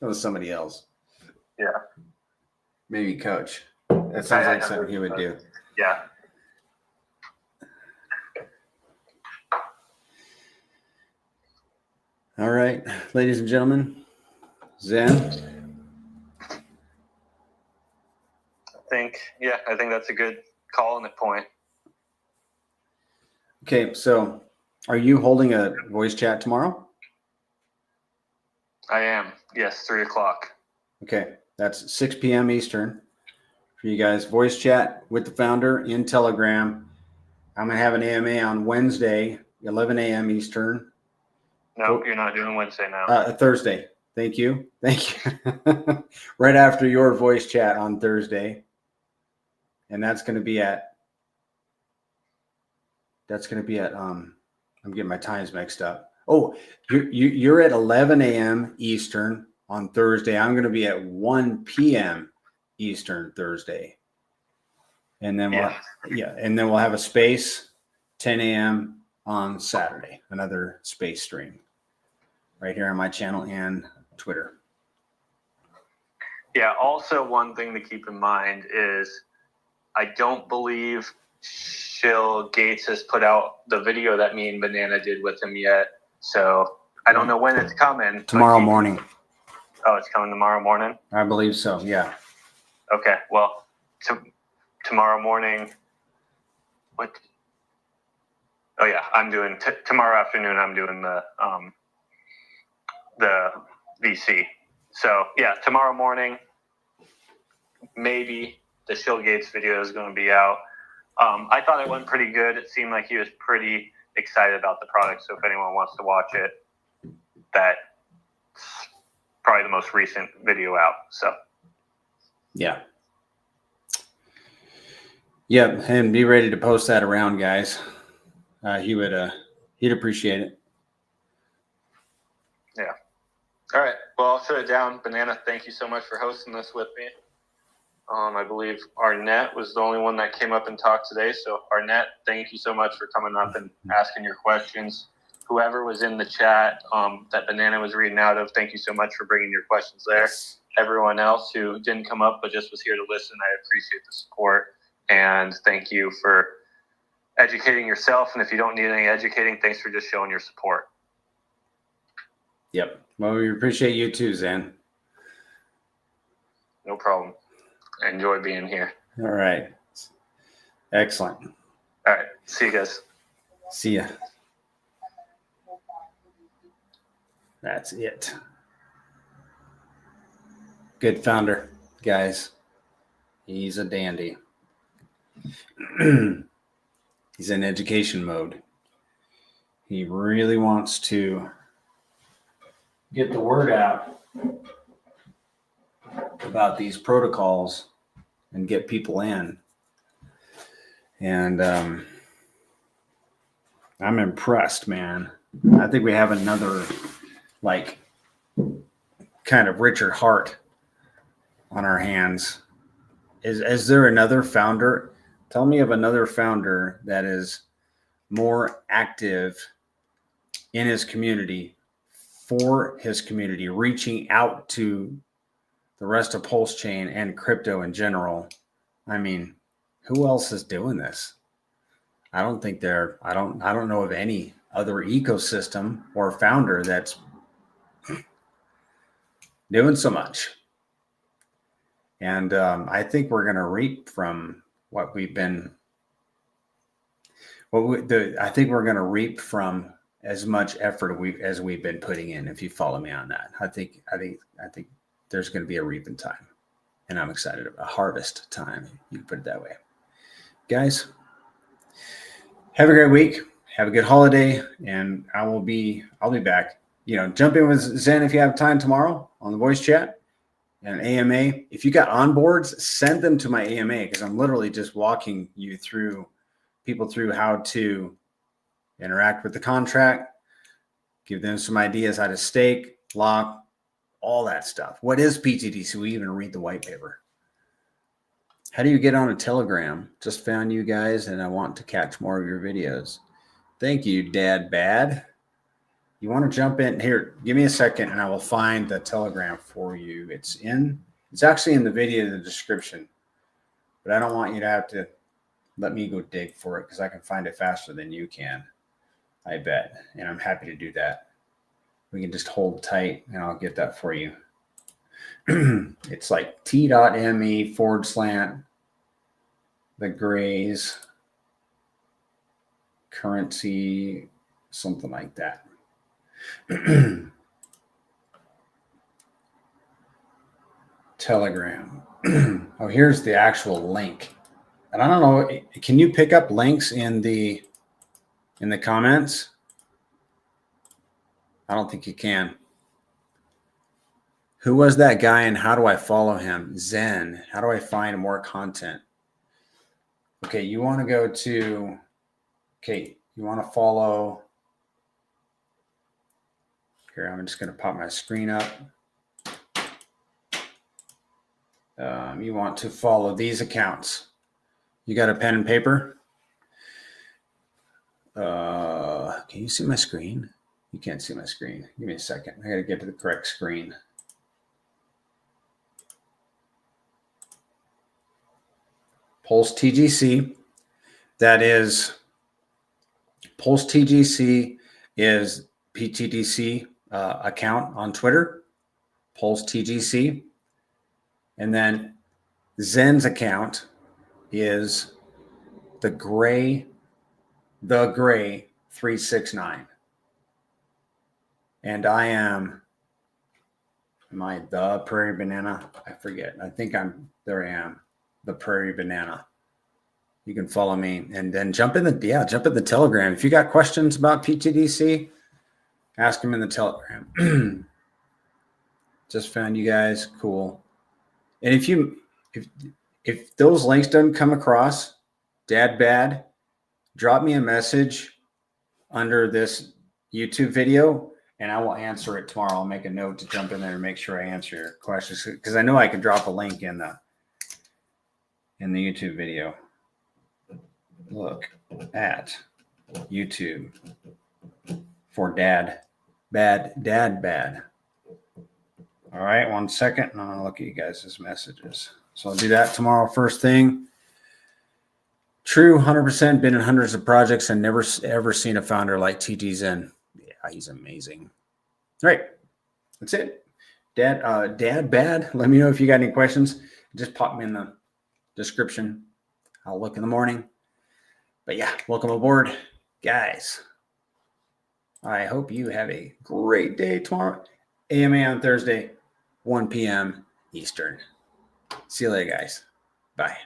Speaker 1: That was somebody else.
Speaker 2: Yeah.
Speaker 1: Maybe Coach. That sounds like something he would do.
Speaker 2: Yeah.
Speaker 1: All right, ladies and gentlemen, Zen.
Speaker 2: I think that's a good call on the point.
Speaker 1: Okay, so are you holding a voice chat tomorrow?
Speaker 2: I am. Yes, 3:00.
Speaker 1: Okay, that's 6 p.m. Eastern for you guys. Voice chat with the founder in Telegram. I'm going to have an AMA on Wednesday, 11 a.m. Eastern.
Speaker 2: No, you're not doing Wednesday now.
Speaker 1: Thursday. Thank you. Right after your voice chat on Thursday. And that's going to be at I'm getting my times mixed up. Oh, you're at 11 a.m. Eastern on Thursday. I'm going to be at 1 p.m. Eastern Thursday. And then we'll have a space 10 a.m. on Saturday, another space stream right here on my channel and Twitter.
Speaker 2: Yeah, also one thing to keep in mind is I don't believe Shill Gates has put out the video that me and Banana did with him yet. So I don't know when it's coming.
Speaker 1: Tomorrow morning.
Speaker 2: Oh, it's coming tomorrow morning?
Speaker 1: I believe so, yeah.
Speaker 2: Okay, well, tomorrow morning, what? Oh yeah, I'm doing, tomorrow afternoon I'm doing the VC. So yeah, tomorrow morning, maybe the Shill Gates video is going to be out. I thought it went pretty good. It seemed like he was pretty excited about the product. So if anyone wants to watch it, that's probably the most recent video out. So
Speaker 1: Yeah. Yep. And be ready to post that around, guys. He'd appreciate it.
Speaker 2: yeah. All right. Well, I'll shut it down. Banana, thank you so much for hosting this with me. I believe Arnett was the only one that came up and talked today. So Arnett, thank you so much for coming up and asking your questions. Whoever was in the chat that Banana was reading out of, thank you so much for bringing your questions there.
Speaker 1: Yes.
Speaker 2: Everyone else who didn't come up but just was here to listen, I appreciate the support. And thank you for educating yourself. And if you don't need any educating, thanks for just showing your support.
Speaker 1: Yep. Well, we appreciate you too, Zen.
Speaker 2: No problem. I enjoy being here.
Speaker 1: All right. Excellent.
Speaker 2: All right. See you guys.
Speaker 1: See ya. That's it. Good founder, guys. He's a dandy. He's in education mode. He really wants to get the word out about these protocols and get people in. And I'm impressed, man. I think we have another kind of Richard Hart on our hands. Is there another founder? Tell me of another founder that is more active in his community, for his community, reaching out to the rest of Pulse Chain and crypto in general. I mean, who else is doing this? I don't know of any other ecosystem or founder that's doing so much. And I think we're going to reap from what we've been. I think we're going to reap from as much effort as we've been putting in. If you follow me on that, I think there's going to be a reaping time, and I'm excited about harvest time. You can put it that way, guys. Have a great week. Have a good holiday, and I'll be back. Jump in with Zen if you have time tomorrow on the voice chat. And AMA, if you got onboards, send them to my AMA, because I'm literally just walking people through how to interact with the contract, give them some ideas how to stake, lock, all that stuff. What is PTGC? We even read the white paper. How do you get on a Telegram? Just found you guys, and I want to catch more of your videos. Thank you, Dad Bad. You want to jump in here? Give me a second, and I will find the Telegram for you. It's actually in the video in the description, but I don't want you to have to let me go dig for it, because I can find it faster than you can, I bet. And I'm happy to do that. We can just hold tight, and I'll get that for you. It's like t.me / the grays currency, something like that. Telegram. Oh, here's the actual link. And I don't know, can you pick up links in the comments? I don't think you can. Who was that guy, and how do I follow him? Zen. How do I find more content? Okay, you want to go to, you want to follow. Here, I'm just going to pop my screen up. You want to follow these accounts. You got a pen and paper? Can you see my screen? You can't see my screen. Give me a second. I got to get to the correct screen. Pulse TGC. That is, Pulse TGC is PTGC account on Twitter. Pulse TGC. And then Zen's account is the gray 369. And am I the Prairie Banana? I forget. I think there I am, the Prairie Banana. you can follow me, and then jump in the Telegram. If you got questions about PTDC, ask them in the Telegram. Just found you guys. Cool. And if those links don't come across, Dad Bad, drop me a message under this YouTube video, and I will answer it tomorrow. I'll make a note to jump in there and make sure I answer your questions, because I know I can drop a link in the YouTube video. Look at YouTube for Dad Bad. All right, 1 second, and I'm gonna look at you guys' messages. So I'll do that tomorrow first thing. True, 100%. Been in hundreds of projects and never ever seen a founder like TT Zen. Yeah, he's amazing. All right, that's it. Dad Bad. Let me know if you got any questions. Just pop me in the description. I'll look in the morning. But yeah, welcome aboard, guys. I hope you have a great day tomorrow. AMA on Thursday, 1 p.m. Eastern. See you later, guys. Bye.